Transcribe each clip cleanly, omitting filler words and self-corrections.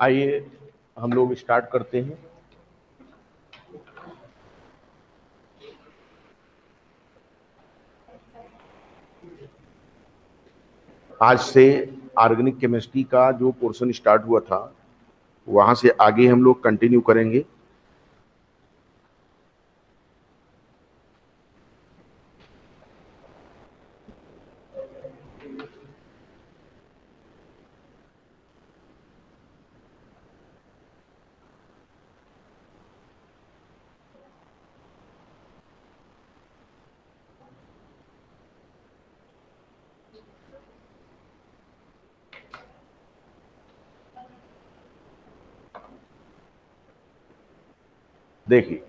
आइए हम लोग स्टार्ट करते हैं। आज से ऑर्गेनिक केमिस्ट्री का जो पोर्शन स्टार्ट हुआ था वहां से आगे हम लोग कंटिन्यू करेंगे। देखिए,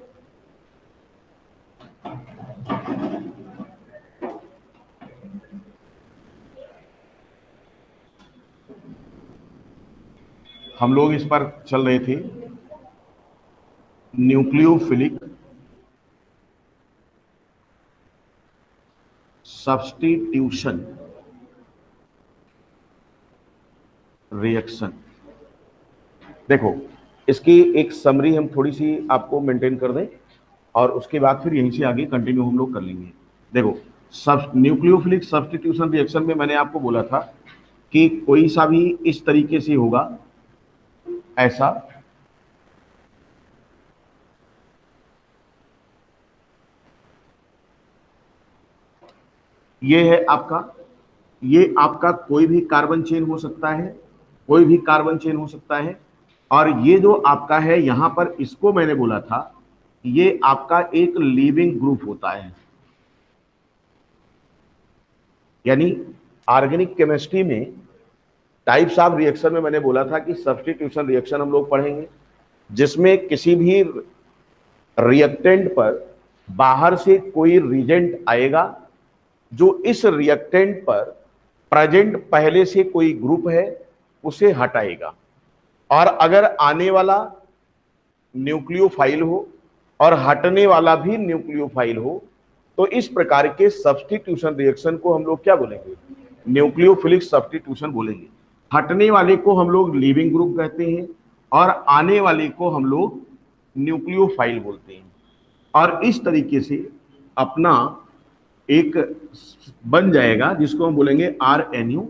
हम लोग इस पर चल रहे थे न्यूक्लियोफिलिक सब्स्टिट्यूशन रिएक्शन। देखो, इसकी एक समरी हम थोड़ी सी आपको मेंटेन कर दें और उसके बाद फिर यहीं से आगे कंटिन्यू हम लोग कर लेंगे। देखो, सब न्यूक्लियोफिलिक सब्स्टिट्यूशन रिएक्शन में मैंने आपको बोला था कि कोई सा भी इस तरीके से होगा, ऐसा, ये है आपका, ये आपका कोई भी कार्बन चेन हो सकता है, कोई भी कार्बन चेन हो सकता है। और ये जो आपका है यहां पर, इसको मैंने बोला था ये आपका एक लीविंग ग्रुप होता है। यानी ऑर्गेनिक केमिस्ट्री में टाइप्स ऑफ रिएक्शन में मैंने बोला था कि सब्स्टिट्यूशन रिएक्शन हम लोग पढ़ेंगे, जिसमें किसी भी रिएक्टेंट पर बाहर से कोई रिएजेंट आएगा जो इस रिएक्टेंट पर प्रेजेंट पहले से कोई ग्रुप है उसे हटाएगा, और अगर आने वाला न्यूक्लियोफाइल हो और हटने वाला भी न्यूक्लियोफाइल हो तो इस प्रकार के सब्स्टिट्यूशन रिएक्शन को हम लोग क्या बोलेंगे? न्यूक्लियोफिलिक सब्स्टिट्यूशन बोलेंगे। हटने वाले को हम लोग लीविंग ग्रुप कहते हैं और आने वाले को हम लोग न्यूक्लियोफाइल बोलते हैं। और इस तरीके से अपना एक बन जाएगा जिसको हम बोलेंगे RNU,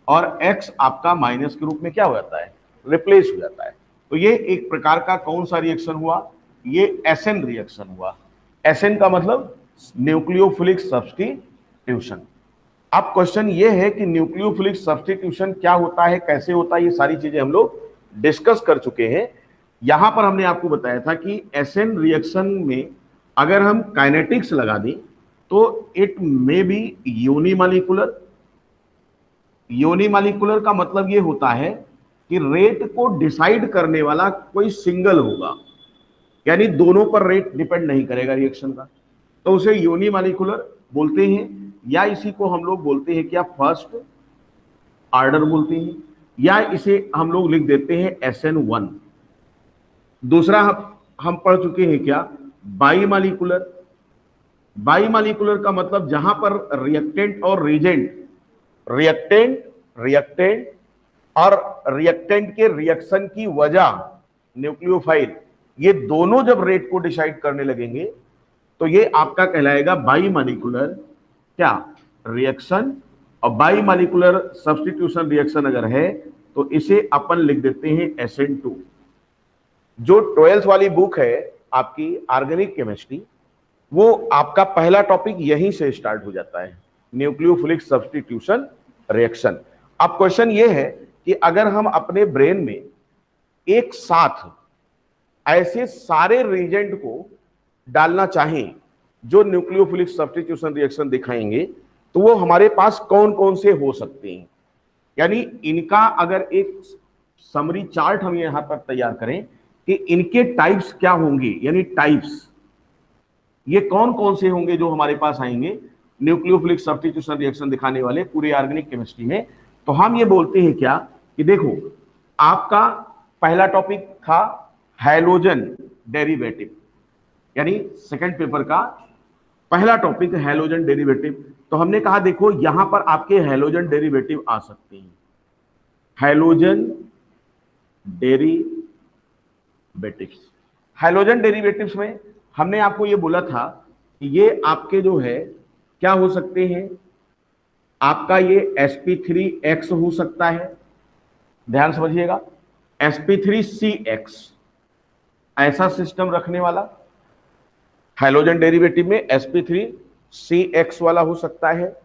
और X आपका माइनस के रूप में क्या हो जाता है? रिप्लेस हो जाता है। तो ये एक प्रकार का कौन सा रिएक्शन हुआ? ये SN रिएक्शन हुआ। SN का मतलब न्यूक्लियोफिलिक सब्स्टिट्यूशन। अब क्वेश्चन ये है कि न्यूक्लियोफिलिक सब्स्टिट्यूशन क्या होता है, कैसे होता है, ये सारी चीजें हम लोग डिस्कस कर चुके हैं। यहां पर हमने आपको बताया था कि SN रिएक्शन में अगर हम काइनेटिक्स लगा दें तो it may be unimolecular. Unimolecular का मतलब ये होता है कि रेट को डिसाइड करने वाला कोई सिंगल होगा, यानी दोनों पर रेट डिपेंड नहीं करेगा रिएक्शन का, तो उसे यूनिमॉलिक्यूलर बोलते हैं। या इसी को हम लोग बोलते हैं क्या? फर्स्ट ऑर्डर बोलते हैं, या इसे हम लोग लिख देते हैं SN1। दूसरा हम पढ़ चुके हैं क्या? बाईमॉलिक्यूलर। बाईमॉलिक्यूलर का मतलब जहां पर रिएक्टेंट और रिएजेंट, रिएक्टेंट रिएक्टेंट और रिएक्टेंट के रिएक्शन की वजह न्यूक्लियोफाइल, ये दोनों जब रेट को डिसाइड करने लगेंगे तो ये आपका कहलाएगा बाईमॉलिक्यूलर क्या? रिएक्शन। और बाईमॉलिक्यूलर सब्स्टिट्यूशन रिएक्शन अगर है तो इसे अपन लिख देते हैं SN2। जो 12th वाली बुक है आपकी ऑर्गेनिक केमिस्ट्री, वो आपका पहला टॉपिक यहीं से स्टार्ट हो जाता है, न्यूक्लियोफिलिक सब्स्टिट्यूशन रिएक्शन। अब क्वेश्चन ये है कि अगर हम अपने ब्रेन में एक साथ ऐसे सारे रिएजेंट को डालना चाहें जो न्यूक्लियोफिलिक सब्स्टिट्यूशन रिएक्शन दिखाएंगे तो वो हमारे पास कौन कौन से हो सकते हैं। यानी इनका अगर एक समरी चार्ट हम यहां पर तैयार करें कि इनके टाइप्स क्या होंगे, यानी टाइप्स ये कौन कौन से होंगे जो हमारे पास आएंगे न्यूक्लियोफिलिक सब्स्टिट्यूशन रिएक्शन दिखाने वाले पूरे ऑर्गेनिक केमिस्ट्री में, तो हम ये बोलते हैं क्या कि देखो, आपका पहला टॉपिक था हैलोजन डेरिवेटिव, यानी सेकंड पेपर का पहला टॉपिक हैलोजन डेरिवेटिव। तो हमने कहा देखो यहां पर आपके हैलोजन डेरिवेटिव आ सकते हैं। Halogen derivatives. हैलोजन डेरिवेटिव्स में हमने आपको ये बोला था कि ये आपके जो है क्या हो सकते हैं, आपका ये sp3x हो सकता है, ध्यान समझिएगा, sp3cx, ऐसा सिस्टम रखने वाला हैलोजन डेरिवेटिव में sp3cx वाला हो सकता है।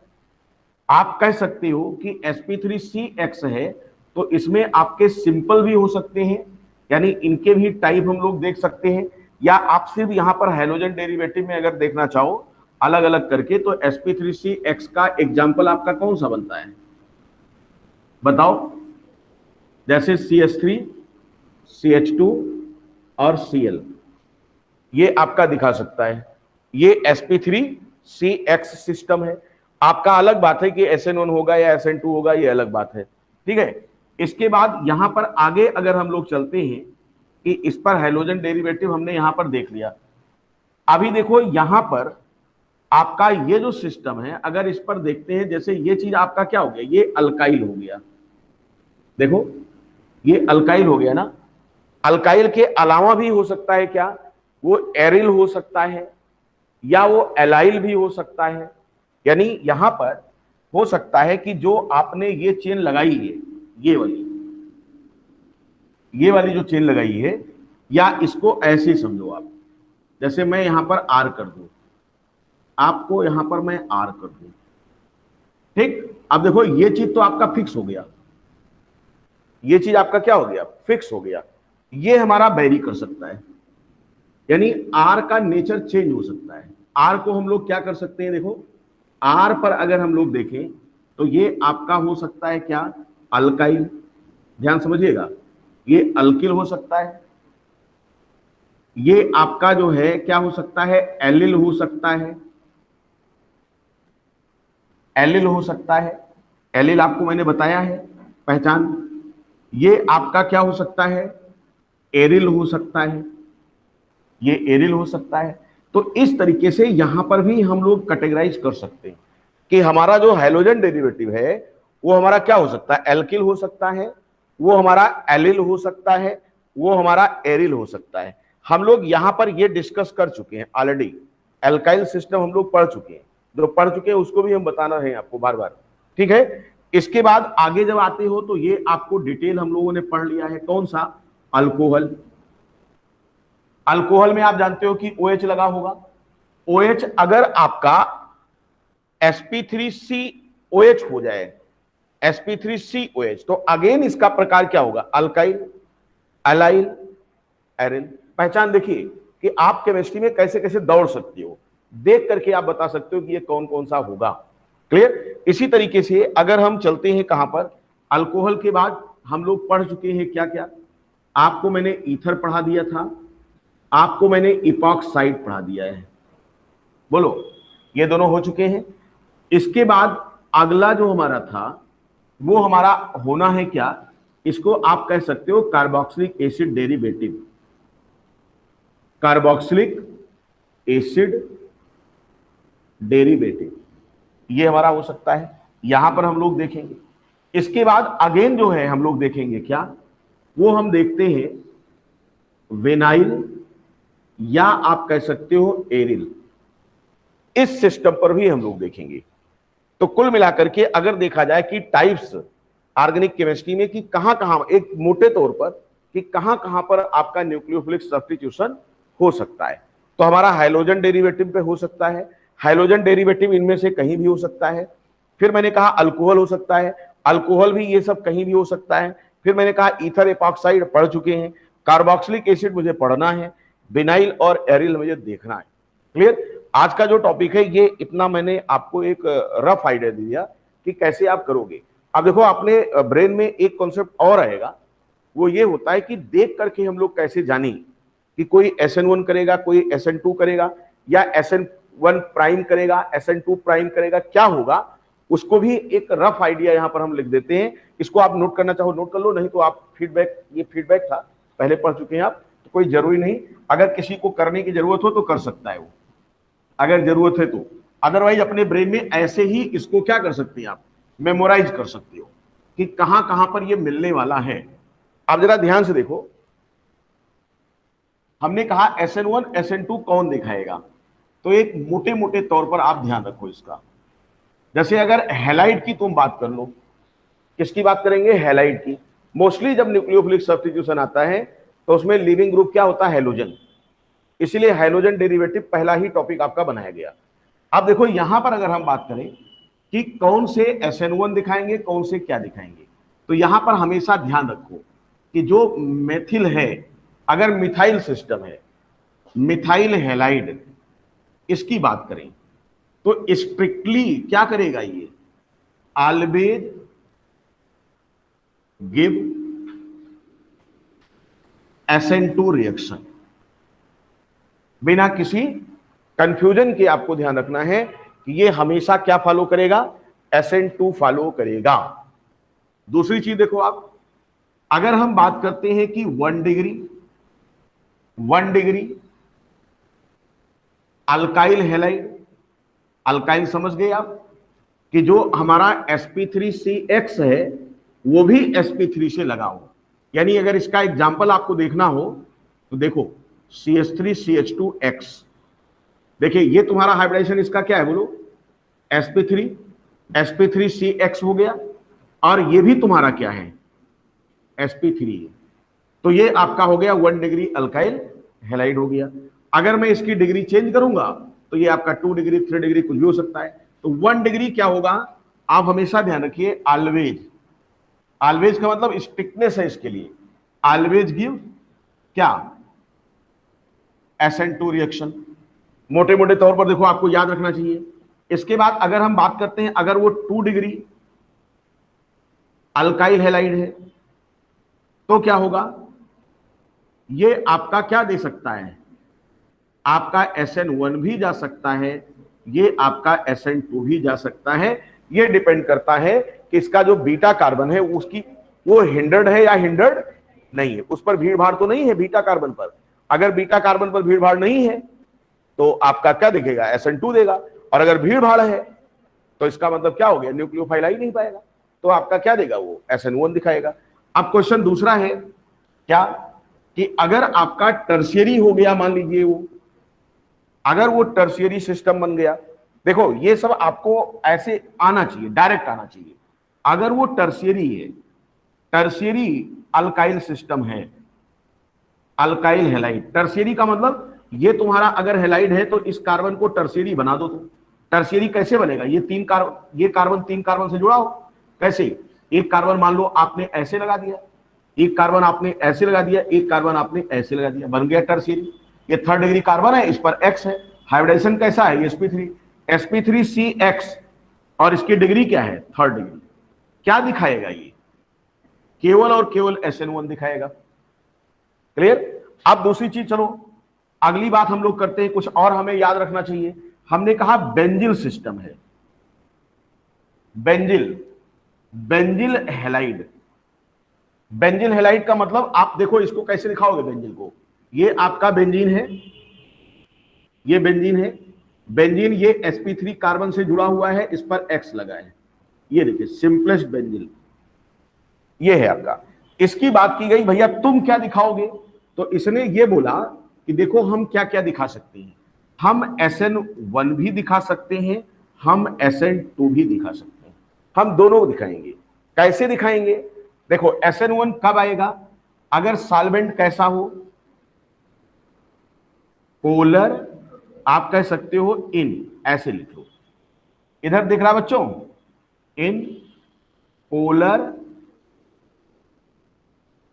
आप कह सकते हो कि sp3cx है तो इसमें आपके सिंपल भी हो सकते हैं, यानी इनके भी टाइप हम लोग देख सकते हैं, या आप सिर्फ यहां पर हैलोजन डेरिवेटिव में अगर देखना चाहो अलग अलग करके तो sp3cx का एग्जाम्पल आपका कौन सा बनता है बताओ? जैसे CH3, CH2 और Cl, ये आपका दिखा सकता है, ये sp3cx सिस्टम है। आपका अलग बात है कि SN1 होगा या SN2 होगा, ये अलग बात है, ठीक है। इसके बाद यहां पर आगे अगर हम लोग चलते हैं कि इस पर हैलोजन डेरिवेटिव हमने यहां पर देख लिया। अभी देखो यहां पर आपका ये जो सिस्टम है, अगर इस पर देखते हैं, जैसे ये चीज आपका क्या हो गया, ये अल्काइल हो गया, देखो ये अल्काइल हो गया ना। अल्काइल के अलावा भी हो सकता है क्या, वो एरिल हो सकता है या वो एलाइल भी हो सकता है, यानी यहां पर हो सकता है कि जो आपने ये चेन लगाई है, ये वाली जो चेन लगाई है, या इसको ऐसे समझो आप, जैसे मैं यहां पर आर कर दूं, आपको यहां पर मैं आर कर दूं, ठीक। अब देखो ये चीज तो आपका फिक्स हो गया, ये चीज आपका क्या हो गया, फिक्स हो गया। ये हमारा वेरी कर सकता है, यानी आर का नेचर चेंज हो सकता है। आर को हम लोग क्या कर सकते हैं, देखो आर पर अगर हम लोग देखें तो ये आपका हो सकता है क्या, अल्काइल, ध्यान समझिएगा, ये अल्किल हो सकता है, ये आपका जो है क्या हो सकता है, एलिल हो सकता है, एलिल हो सकता है, एलिल आपको मैंने बताया है पहचान। ये आपका क्या हो सकता है, एरिल हो सकता है, ये एरिल हो सकता है। तो इस तरीके से यहां पर भी हम लोग कैटेगराइज कर सकते हैं कि हमारा जो हैलोजन डेरिवेटिव है वो हमारा क्या हो सकता है, एल्किल हो सकता है, वो हमारा एलिल हो सकता है, वो हमारा एरिल हो सकता है। हम लोग यहां पर ये डिस्कस कर चुके हैं ऑलरेडी, एल्काइल सिस्टम हम लोग पढ़ चुके हैं, जो पढ़ चुके हैं उसको भी हम बताना है आपको बार बार, ठीक है। इसके बाद आगे जब आते हो तो ये आपको डिटेल हम लोगों ने पढ़ लिया है, कौन सा, अल्कोहल। अल्कोहल में आप जानते हो कि OH लगा होगा, OH अगर आपका sp3COH हो जाए, sp3COH, तो अगेन इसका प्रकार क्या होगा, अल्काइल, एलाइल, एरिल। पहचान देखिए कि आप केमिस्ट्री में कैसे कैसे दौड़ सकते हो, देख करके आप बता सकते हो कि ये कौन कौन सा होगा, क्लियर। इसी तरीके से अगर हम चलते हैं कहां पर, अल्कोहल के बाद हम लोग पढ़ चुके हैं क्या क्या, आपको मैंने ईथर पढ़ा दिया था, आपको मैंने इपॉक्साइड पढ़ा दिया है, बोलो ये दोनों हो चुके हैं। इसके बाद अगला जो हमारा था वो हमारा होना है क्या, इसको आप कह सकते हो carboxylic acid derivative, carboxylic acid derivative, ये हमारा हो सकता है, यहां पर हम लोग देखेंगे। इसके बाद अगेन जो है हम लोग देखेंगे क्या, वो हम देखते हैं विनाइल या आप कह सकते हो एरिल, इस सिस्टम पर भी हम लोग देखेंगे। तो कुल मिलाकर के अगर देखा जाए कि टाइप्स ऑर्गेनिक केमिस्ट्री में कि कहां कहां, एक मोटे तौर पर कि कहां कहां पर आपका न्यूक्लियोफिलिक सब्स्टिट्यूशन हो सकता है, तो हमारा हाइड्रोजन डेरिवेटिव पे हो सकता है, हाइड्रोजन डेरिवेटिव इनमें से कहीं भी हो सकता है। फिर मैंने कहा अल्कोहल हो सकता है, अल्कोहल भी ये सब कहीं भी हो सकता है। फिर मैंने कहा ईथर एपॉक्साइड पढ़ चुके हैं, कार्बोक्सिलिक एसिड मुझे पढ़ना है, विनाइल और एरिल मुझे देखना है, क्लियर। आज का जो टॉपिक है ये इतना मैंने आपको एक रफ आइडिया दिया कि कैसे आप करोगे। अब देखो अपने ब्रेन में एक कॉन्सेप्ट और आएगा, वो ये होता है कि देख करके हम लोग कैसे जाने कि कोई SN1 करेगा, कोई SN2 करेगा, या SN1 प्राइम करेगा, SN2 प्राइम करेगा, क्या होगा, उसको भी एक रफ आइडिया यहां पर हम लिख देते हैं। इसको आप नोट करना चाहो नोट कर लो, नहीं तो आप फीडबैक, ये फीडबैक था, पहले पढ़ चुके हैं आप, तो कोई जरूरी नहीं, अगर किसी को करने की जरूरत हो तो कर सकता है वो, अगर जरूरत है तो। अदरवाइज अपने ब्रेन में ऐसे ही इसको क्या कर सकते हैं आप, मेमोराइज कर सकते हो कि कहां कहां पर ये मिलने वाला है। आप जरा ध्यान से देखो, हमने कहा SN1 SN2 कौन दिखाएगा, तो एक मोटे मोटे तौर पर आप ध्यान रखो इसका। जैसे अगर हैलाइड की तुम बात कर लो, किसकी बात करेंगे, हैलाइड की। मोस्टली जब न्यूक्लियोफिलिक सब्स्टिट्यूशन आता है तो उसमें लीविंग ग्रुप क्या होता है, हैलोजन, इसीलिए हैलोजन डेरिवेटिव पहला ही टॉपिक आपका बनाया गया। अब देखो यहां पर अगर हम बात करें कि कौन से SN1 दिखाएंगे, कौन से क्या दिखाएंगे, तो यहां पर हमेशा ध्यान रखो कि जो मेथिल है, अगर मिथाइल सिस्टम है, मिथाइल हैलाइड, इसकी बात करें तो स्ट्रिक्टली क्या करेगा ये, ऑलवेज गिव SN2 रिएक्शन। बिना किसी कंफ्यूजन के आपको ध्यान रखना है कि ये हमेशा क्या फॉलो करेगा, SN2 फॉलो करेगा। दूसरी चीज देखो आप, अगर हम बात करते हैं कि 1 डिग्री अल्काइल हैलाइड, अल्काइल समझ गए आप कि जो हमारा sp3CX है वो भी sp3 से लगा हो, यानी अगर इसका एग्जांपल आपको देखना हो तो देखो CH3CH2X, देखिए ये तुम्हारा हाइब्रिडाइजेशन इसका क्या है बोलो, sp3 हो गया, और ये भी तुम्हारा क्या है, sp3 है। तो ये आपका हो गया 1 डिग्री अल्काइल हैलाइड हो गया। अगर मैं इसकी डिग्री चेंज करूंगा तो ये आपका 2 डिग्री 3 डिग्री कुछ भी हो सकता है। तो 1 डिग्री क्या होगा, आप हमेशा ध्यान रखिए, ऑलवेज, ऑलवेज का मतलब स्ट्रिक्टनेस है इसके लिए, ऑलवेज गिव क्या, SN2 रिएक्शन। मोटे मोटे तौर पर देखो आपको याद रखना चाहिए। इसके बाद अगर हम बात करते हैं, अगर वो 2 डिग्री अल्काइल हैलाइड है तो क्या होगा, ये आपका क्या दे सकता है, आपका SN1 भी जा सकता है, ये आपका SN2 भी जा सकता है। ये डिपेंड करता है कि इसका जो बीटा कार्बन है उसकी वो हिंडर्ड है या हिंडर्ड नहीं है, उस पर भीड़ भाड़ तो नहीं है बीटा कार्बन पर। अगर बीटा कार्बन पर भीड़ भाड़ नहीं है तो आपका क्या दिखेगा, SN2 देगा, और अगर भीड़ भाड़ है तो इसका मतलब क्या हो गया, न्यूक्लियोफाइल आ ही नहीं पाएगा, तो आपका क्या देगा, वो SN1 दिखाएगा। अब क्वेश्चन दूसरा है क्या, कि अगर आपका टर्शियरी हो गया, मान लीजिए वो, अगर वो टर्शियरी सिस्टम बन गया, देखो ये सब आपको ऐसे आना चाहिए, डायरेक्ट आना चाहिए। अगर वो टर्शियरी है, टर्शियरी अल्काइल सिस्टम है, अल्काइल हैलाइड, टर्शियरी का मतलब ये तुम्हारा अगर हैलाइड है तो इस कार्बन को टर्शियरी बना दो। तो टर्शियरी कैसे बनेगा, ये ये कार्बन 3 कार्बन से जुड़ा हो, कैसे, एक कार्बन मान लो आपने ऐसे लगा दिया, एक कार्बन आपने ऐसे लगा दिया, एक कार्बन आपने ऐसे लगा दिया, बन गया टर्शियरी। ये 3rd डिग्री कार्बन है, इस पर X है, हाइब्रिडाइजेशन कैसा है, sp3CX, और इसकी डिग्री क्या है, 3rd डिग्री। क्या दिखाएगा ये, केवल और केवल SN1 दिखाएगा। क्लियर। अब दूसरी चीज, चलो अगली बात हम लोग करते हैं, कुछ और हमें याद रखना चाहिए। हमने कहा बेंजिल सिस्टम है, बेंजिल हैलाइड। बेंजिल हैलाइड का मतलब आप देखो इसको कैसे दिखाओगे, बेंजिल को, ये आपका बेंजीन है, ये बेंजीन है, बेंजीन ये sp3 कार्बन से जुड़ा हुआ है, इस पर X लगा है, ये देखिए सिंपलेस्ट बेंजिल, ये है आपका। इसकी बात की गई भैया तुम क्या दिखाओगे, तो इसने ये बोला कि देखो हम क्या क्या दिखा सकते हैं, हम SN1 भी दिखा सकते हैं, हम SN2 भी दिखा सकते हैं, हम दोनों दिखाएंगे। कैसे दिखाएंगे, देखो SN1 कब आएगा, अगर सॉल्वेंट कैसा हो, पोलर, आप कह सकते हो इन, ऐसे लिख लो, इधर दिख रहा बच्चों, in polar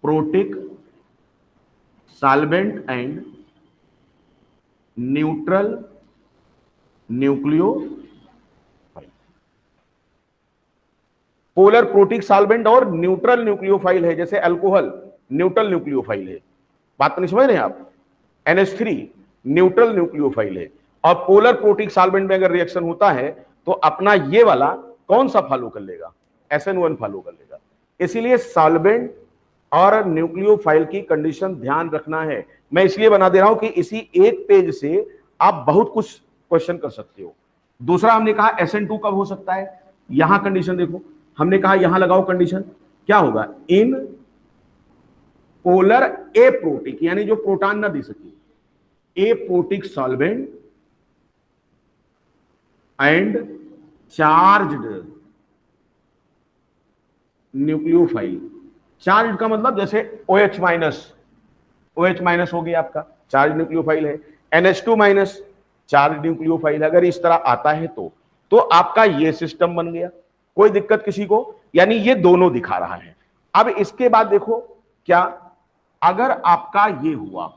protic solvent and neutral nucleo, polar protic solvent और न्यूट्रल न्यूक्लियोफाइल है, जैसे अल्कोहल न्यूट्रल न्यूक्लियोफाइल है, बात नहीं समझ रहे हैं आप, NH3 न्यूट्रल न्यूक्लियोफाइल है। और पोलर प्रोटिक सॉल्वेंट में अगर रिएक्शन होता है तो अपना ये वाला कौन सा फॉलो कर लेगा, SN1 फॉलो कर लेगा। इसीलिए सॉल्वेंट और न्यूक्लियोफाइल की कंडीशन ध्यान रखना है। मैं इसलिए बना दे रहा हूं कि इसी एक पेज से आप बहुत कुछ क्वेश्चन कर सकते हो। दूसरा हमने कहा SN2 कब हो सकता है, यहां कंडीशन देखो, हमने कहा यहां लगाओ कंडीशन, क्या होगा, इन पोलर एप्रोटिक यानी जो प्रोटॉन ना दे सके, aprotic solvent and charged nucleophile. Charge का मतलब जैसे OH माइनस, OH माइनस हो गया आपका चार्ज न्यूक्लियोफाइल है, NH2 माइनस चार्ज न्यूक्लियोफाइल। अगर इस तरह आता है तो आपका ये सिस्टम बन गया, कोई दिक्कत किसी को, यानी ये दोनों दिखा रहा है। अब इसके बाद देखो क्या, अगर आपका ये हुआ,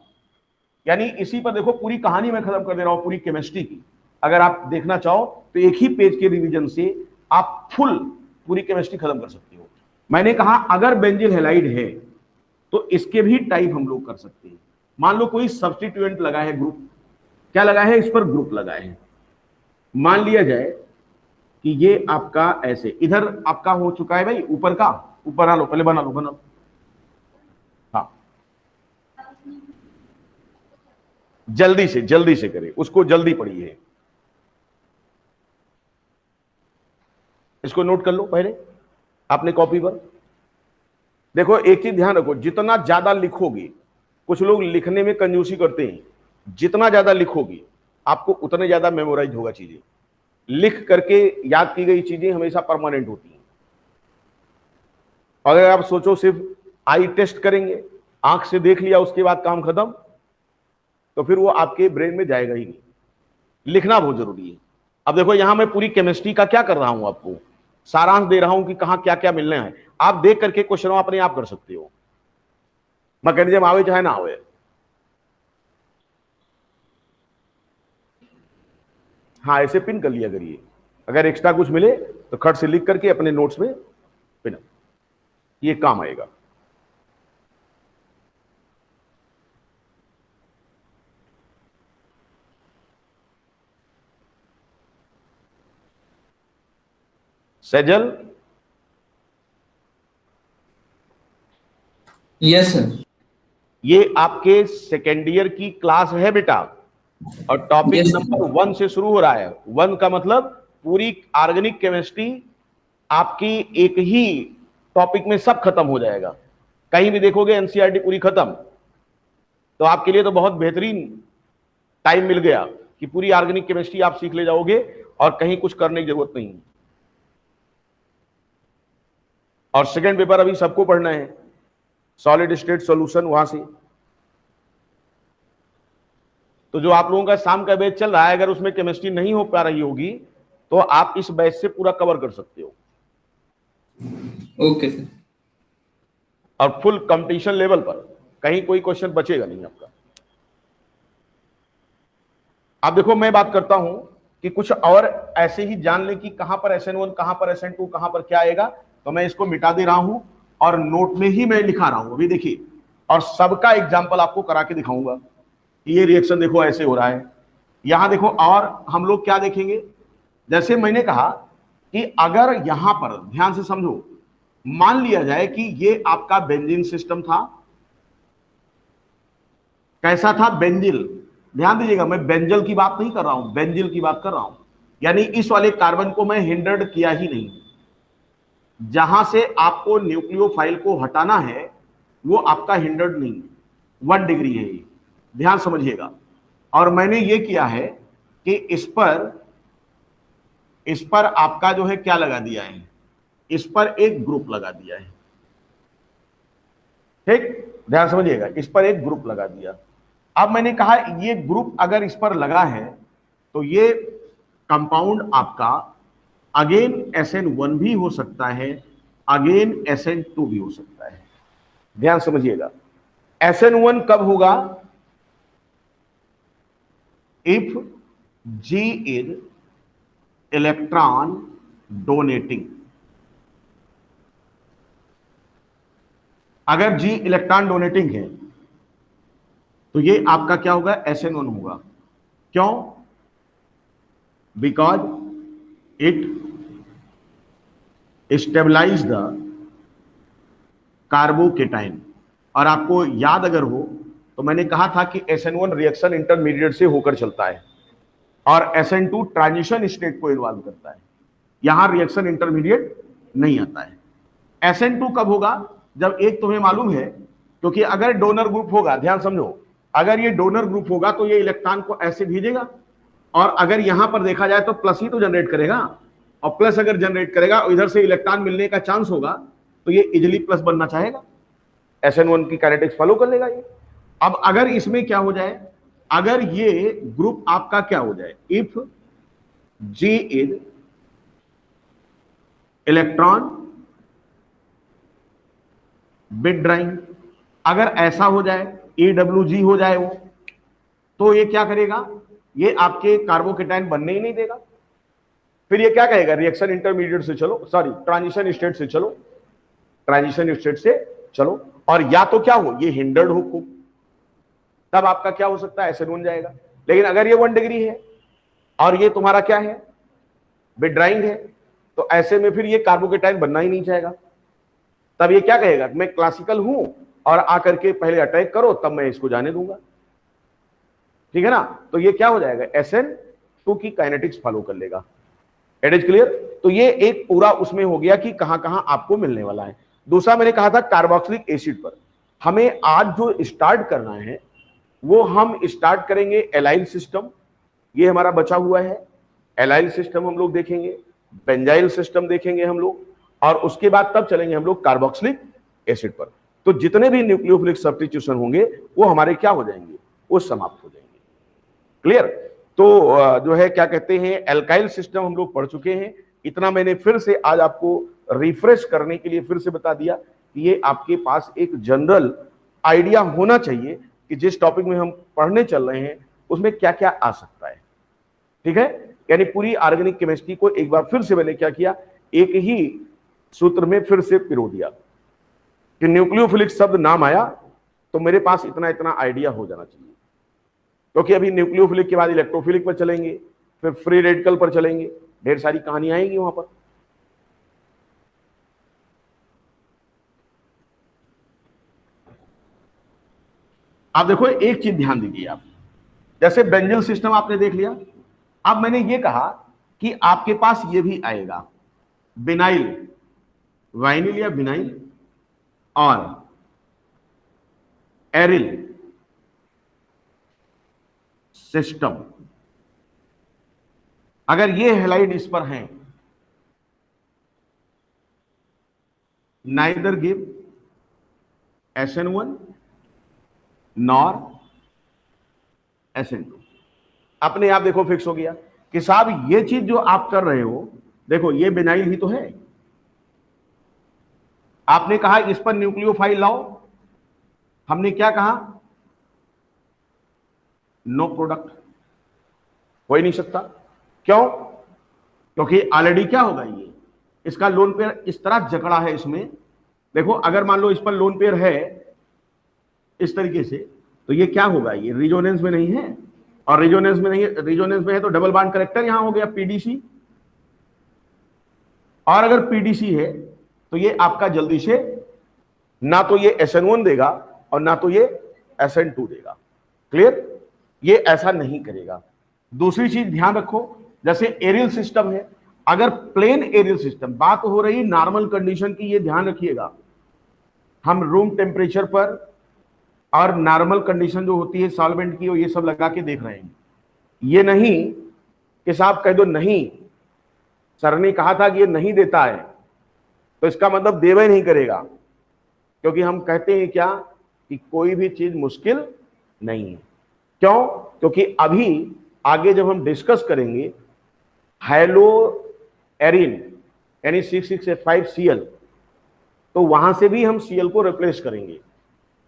यानी इसी पर देखो पूरी कहानी मैं खत्म कर दे रहा हूं पूरी केमिस्ट्री की। अगर आप देखना चाहो तो एक ही पेज के रिवीजन से आप फुल पूरी केमिस्ट्री खत्म कर सकते हो। मैंने कहा अगर बेंजिल हैलाइड है तो इसके भी टाइप हम लोग कर सकते हैं। मान लो कोई सब्स्टिट्यूएंट लगा है, ग्रुप क्या लगा है, इस पर ग्रुप लगा है। मान लिया जाए कि ये आपका ऐसे, इधर आपका हो चुका है भाई, ऊपर का, ऊपर बना लो, पहले बना लो। हाँ जल्दी से करें, उसको जल्दी पढ़िए, इसको नोट कर लो पहले आपने कॉपी पर। देखो एक चीज ध्यान रखो, जितना ज्यादा लिखोगे, कुछ लोग लिखने में कंजूसी करते हैं, जितना ज्यादा लिखोगे आपको उतने ज्यादा मेमोराइज होगा चीजें। लिख करके याद की गई चीजें हमेशा परमानेंट होती हैं। अगर आप सोचो सिर्फ आई टेस्ट करेंगे, आंख से देख लिया उसके बाद काम खत्म, तो फिर वो आपके ब्रेन में जाएगा ही नहीं। लिखना बहुत जरूरी है। अब देखो यहां मैं पूरी केमिस्ट्री का क्या कर रहा हूं, आपको सारांश दे रहा हूं कि कहां क्या क्या मिलने हैं। आप देख करके क्वेश्चन अपने आप कर सकते हो, मैकेनिज्म आवे चाहे ना आवे। हाँ ऐसे पिन कर लिया करिए, अगर एक्स्ट्रा कुछ मिले तो खट से लिख करके अपने नोट्स में पिन, ये काम आएगा। Sejal, yes sir. ये आपके सेकेंड ईयर की क्लास है बेटा, और टॉपिक नंबर 1 से शुरू हो रहा है। 1 का मतलब पूरी ऑर्गेनिक केमिस्ट्री आपकी एक ही टॉपिक में सब खत्म हो जाएगा। कहीं भी देखोगे एनसीईआरटी पूरी खत्म, तो आपके लिए तो बहुत बेहतरीन टाइम मिल गया कि पूरी ऑर्गेनिक केमिस्ट्री आप सीख ले जाओगे और कहीं कुछ करने की जरूरत नहीं। और सेकेंड पेपर अभी सबको पढ़ना है, सॉलिड स्टेट सॉल्यूशन वहां से। तो जो आप लोगों का शाम का बैच चल रहा है, अगर उसमें केमिस्ट्री नहीं हो पा रही होगी तो आप इस बैच से पूरा कवर कर सकते हो। Okay sir. और फुल कंपटीशन लेवल पर, कहीं कोई क्वेश्चन बचेगा नहीं आपका। अब देखो मैं बात करता हूं कि कुछ और ऐसे ही जान ले कि कहां पर SN1, कहां पर SN2, कहां पर क्या आएगा। तो मैं इसको मिटा दे रहा हूं और नोट में ही मैं लिखा रहा हूं अभी देखिए, और सबका एग्जाम्पल आपको करा के दिखाऊंगा कि ये रिएक्शन देखो ऐसे हो रहा है। यहां देखो, और हम लोग क्या देखेंगे, जैसे मैंने कहा कि अगर यहां पर ध्यान से समझो, मान लिया जाए कि ये आपका बेंजीन सिस्टम था। कैसा था, बेंजिल। ध्यान दीजिएगा, मैं बेंजल की बात नहीं कर रहा हूं, बेंजिल की बात कर रहा हूं। यानी इस वाले कार्बन को मैं हिंडर्ड किया ही नहीं। जहां से आपको न्यूक्लियोफाइल को हटाना है वो आपका हिंडर्ड नहीं, 1 डिग्री है ये, ध्यान समझिएगा। और मैंने ये किया है कि इस पर आपका जो है क्या लगा दिया है, इस पर एक ग्रुप लगा दिया है। ठीक, ध्यान समझिएगा, इस पर एक ग्रुप लगा दिया। अब मैंने कहा ये ग्रुप अगर इस पर लगा है तो ये कंपाउंड आपका अगेन SN1 भी हो सकता है, अगेन SN2 भी हो सकता है। ध्यान समझिएगा, SN1 कब होगा, if G is electron donating. अगर G इलेक्ट्रॉन डोनेटिंग है तो ये आपका क्या होगा, SN1 होगा। क्यों, because it stabilize the carbocation. और आपको याद अगर हो तो मैंने कहा था कि SN1 रिएक्शन इंटरमीडिएट से होकर चलता है और SN2 ट्रांजिशन स्टेट को इन्वॉल्व करता है। यहां रिएक्शन इंटरमीडिएट नहीं आता है। SN2 कब होगा, जब एक तुम्हें मालूम है क्योंकि अगर डोनर ग्रुप होगा, ध्यान समझो, अगर ये डोनर ग्रुप होगा तो ये इलेक्ट्रॉन को ऐसे भेजेगा, और अगर यहां पर देखा जाए तो प्लस ही तो जनरेट करेगा, और प्लस अगर जनरेट करेगा और इधर से इलेक्ट्रॉन मिलने का चांस होगा तो ये इजिली प्लस बनना चाहेगा, SN1 की काइनेटिक्स फॉलो कर लेगा ये। अब अगर इसमें क्या हो जाए, अगर ये ग्रुप आपका क्या हो जाए, इफ G इज इलेक्ट्रॉन विथड्राइंग, अगर ऐसा हो जाए, AWG हो जाए वो, तो ये क्या करेगा, ये आपके कार्बोकेटाइन बनने ही नहीं देगा। फिर ये क्या कहेगा, रिएक्शन इंटरमीडिएट से चलो, सॉरी ट्रांजिशन स्टेट से चलो, ट्रांजिशन स्टेट से चलो, और या तो क्या हो, ये हिंडर्ड हो खूब, तब आपका क्या हो सकता है, SN1 जाएगा। लेकिन अगर ये 1 डिग्री है और ये तुम्हारा क्या है, विथड्राइंग है, तो ऐसे में फिर ये कार्बोकेटाइन बनना ही नहीं चाहेगा। तब ये क्या कहेगा, मैं क्लासिकल हूं और आकर के पहले अटैक करो, तब मैं इसको जाने दूंगा, ठीक है ना। तो ये क्या हो जाएगा, SN2 की काइनेटिक्स फॉलो कर लेगा। It is clear. तो ये एक पूरा उसमें हो गया कि कहां कहां आपको मिलने वाला है। दूसरा मैंने कहा था कार्बोक्सिलिक एसिड पर हमें आज जो स्टार्ट करना है वो हम स्टार्ट करेंगे एलाइल सिस्टम, ये हमारा बचा हुआ है। एलाइल सिस्टम हम लोग देखेंगे, बेंजाइल सिस्टम देखेंगे हम लोग, और उसके बाद तब चलेंगे हम लोग कार्बोक्सिलिक एसिड पर। तो जितने भी न्यूक्लियोफिलिक सब्स्टिट्यूशन होंगे वो हमारे क्या हो जाएंगे, वो समाप्त हो जाएंगे। क्लियर। तो जो है क्या कहते हैं, एल्काइल सिस्टम हम लोग पढ़ चुके हैं। इतना मैंने फिर से आज आपको रिफ्रेश करने के लिए फिर से बता दिया कि ये आपके पास एक जनरल आइडिया होना चाहिए कि जिस टॉपिक में हम पढ़ने चल रहे हैं उसमें क्या क्या आ सकता है, ठीक है। यानी पूरी ऑर्गेनिक केमिस्ट्री को एक बार फिर से मैंने क्या किया, एक ही सूत्र में फिर से पिरो दिया कि न्यूक्लियोफिलिक शब्द नाम आया तो मेरे पास इतना इतना आइडिया हो जाना चाहिए। क्योंकि अभी न्यूक्लियोफिलिक के बाद इलेक्ट्रोफिलिक पर चलेंगे, फिर फ्री रेडिकल पर चलेंगे, ढेर सारी कहानी आएंगी वहां पर। आप देखो एक चीज ध्यान दीजिए आप, जैसे बेंजल सिस्टम आपने देख लिया। अब मैंने ये कहा कि आपके पास ये भी आएगा विनाइल, वाइनिल या विनाइल और एरिल सिस्टम। अगर ये हैलाइड इस पर हैं, neither give SN1 nor SN2, अपने आप देखो फिक्स हो गया कि साहब ये चीज जो आप कर रहे हो, देखो ये विनाइल ही तो है। आपने कहा इस पर न्यूक्लियोफाइल लाओ, हमने क्या कहा, नो प्रोडक्ट, हो ही नहीं सकता। क्यों? क्योंकि ऑलरेडी क्या होगा, ये इसका लोन पेयर इस तरह जकड़ा है इसमें। देखो अगर मान लो इस पर लोन पेयर है इस तरीके से, तो ये क्या होगा, ये रिजोनेंस में नहीं है, और रिजोनेंस में नहीं है, रिजोनेंस में है तो डबल बॉन्ड करेक्टर यहां हो गया PDC, और अगर PDC है तो ये आपका जल्दी से ना तो ये SN1 देगा और ना तो ये SN2 देगा। क्लियर। ये ऐसा नहीं करेगा। दूसरी चीज ध्यान रखो, जैसे एरियल सिस्टम है, अगर प्लेन एरियल सिस्टम, बात हो रही नॉर्मल कंडीशन की, ये ध्यान रखिएगा, हम रूम टेम्परेचर पर और नॉर्मल कंडीशन जो होती है सॉल्वेंट की, ये सब लगा के देख रहे हैं। ये नहीं कि साहब कह दो नहीं, सर ने कहा था कि ये नहीं देता है तो इसका मतलब देवे नहीं करेगा, क्योंकि हम कहते हैं क्या कि कोई भी चीज मुश्किल नहीं है। क्यों? क्योंकि अभी आगे जब हम डिस्कस करेंगे हेलो एरिन यानी 6,6,8,5 Cl, तो वहां से भी हम Cl को रिप्लेस करेंगे।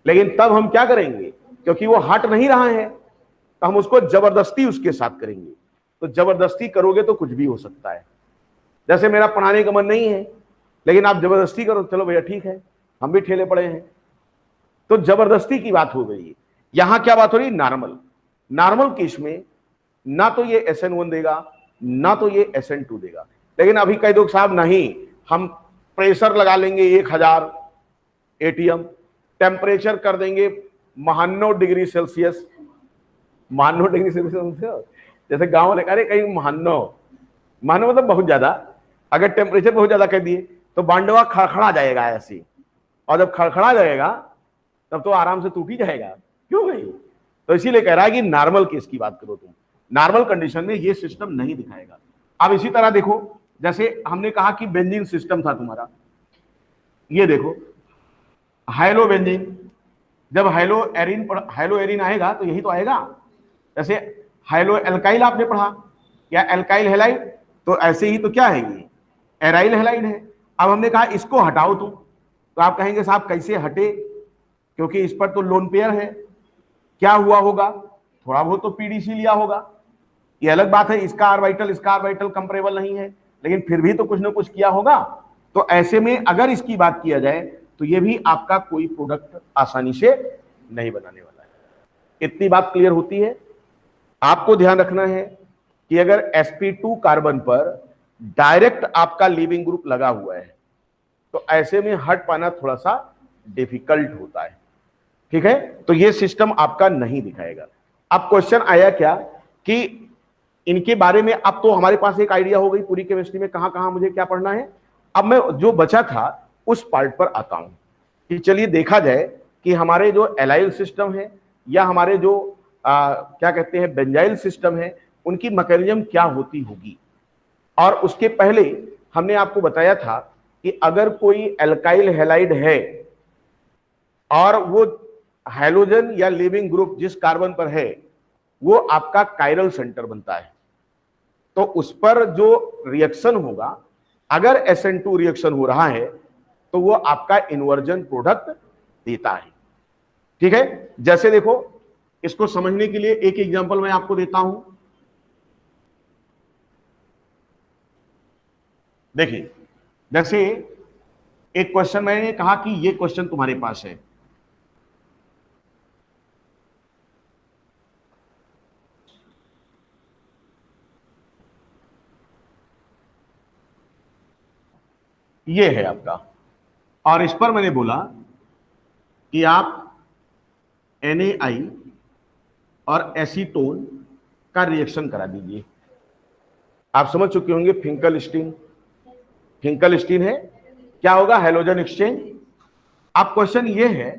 लेकिन तब हम क्या करेंगे, क्योंकि वो हट नहीं रहा है तो हम उसको जबरदस्ती उसके साथ करेंगे। तो जबरदस्ती करोगे तो कुछ भी हो सकता है। जैसे मेरा पढ़ाने का मन नहीं है लेकिन आप जबरदस्ती करो, चलो भैया ठीक है, हम भी ठेले पड़े हैं, तो जबरदस्ती की बात हो गई। यहां क्या बात हो रही, नॉर्मल। नॉर्मल केस में ना तो ये SN1 देगा ना तो ये SN2 देगा। लेकिन अभी कह दो साहब नहीं, हम प्रेशर लगा लेंगे 1000 ATM, टेम्परेचर कर देंगे 92 डिग्री सेल्सियस, 92 डिग्री सेल्सियस, जैसे गांव में अरे कहीं 92 मतलब बहुत ज्यादा, अगर टेम्परेचर बहुत ज्यादा कह दिए तो बांडवा खड़खड़ा जाएगा ऐसे, और जब खड़खड़ा जाएगा तब तो आराम से टूट ही जाएगा, क्यों भाई? तो इसीलिए कह रहा है कि नॉर्मल केस की बात करो तुम, नॉर्मल कंडीशन में ये सिस्टम नहीं दिखाएगा। अब इसी तरह देखो, जैसे हमने कहा कि बेंजीन सिस्टम था तुम्हारा, ये देखो हाइलो बेंजीन, जब हाइलो एरिन आएगा तो यही तो आएगा। जैसे हाइलो एल्काइल आपने पढ़ा या एल्काइल हेलाइड, तो ऐसे ही तो क्या है ये एराइल हेलाइड है। अब हमने कहा इसको हटाओ तुम, तो आप कहेंगे साहब कैसे हटे, क्योंकि इस पर तो लोन पेयर है। क्या हुआ होगा, थोड़ा बहुत तो पीडीसी लिया होगा, ये अलग बात है, इसका ऑर्बिटल कंपेरेबल नहीं है, लेकिन फिर भी तो कुछ ना कुछ किया होगा। तो ऐसे में अगर इसकी बात किया जाए तो ये भी आपका कोई प्रोडक्ट आसानी से नहीं बनाने वाला है। इतनी बात क्लियर होती है। आपको ध्यान रखना है कि अगर sp2 कार्बन पर डायरेक्ट आपका लीविंग ग्रुप लगा हुआ है तो ऐसे में हट पाना थोड़ा सा डिफिकल्ट होता है, ठीक है? तो ये सिस्टम आपका नहीं दिखाएगा। अब क्वेश्चन आया क्या कि इनके बारे में, अब तो हमारे पास एक आइडिया हो गई पूरी केमिस्ट्री में कहां कहां मुझे क्या पढ़ना है। अब मैं जो बचा था उस पार्ट पर आता हूं कि चलिए देखा जाए कि हमारे जो एलाइल सिस्टम है या हमारे जो क्या कहते हैं बेंजाइल सिस्टम है, उनकी मैकेनिज्म क्या होती होगी। और उसके पहले हमने आपको बताया था कि अगर कोई एल्काइल हैलाइड है और वो हाइड्रोजन या लिविंग ग्रुप जिस कार्बन पर है वो आपका कायरल सेंटर बनता है, तो उस पर जो रिएक्शन होगा, अगर SN2 रिएक्शन हो रहा है तो वो आपका इन्वर्जन प्रोडक्ट देता है, ठीक है? जैसे देखो, इसको समझने के लिए एक एग्जांपल मैं आपको देता हूं। देखिए, जैसे एक क्वेश्चन मैंने कहा कि ये क्वेश्चन तुम्हारे पास है, ये है आपका, और इस पर मैंने बोला कि आप NaI और एसीटोन का रिएक्शन करा दीजिए। आप समझ चुके होंगे फिंकलस्टीन है, क्या होगा, हैलोजन एक्सचेंज। अब क्वेश्चन ये है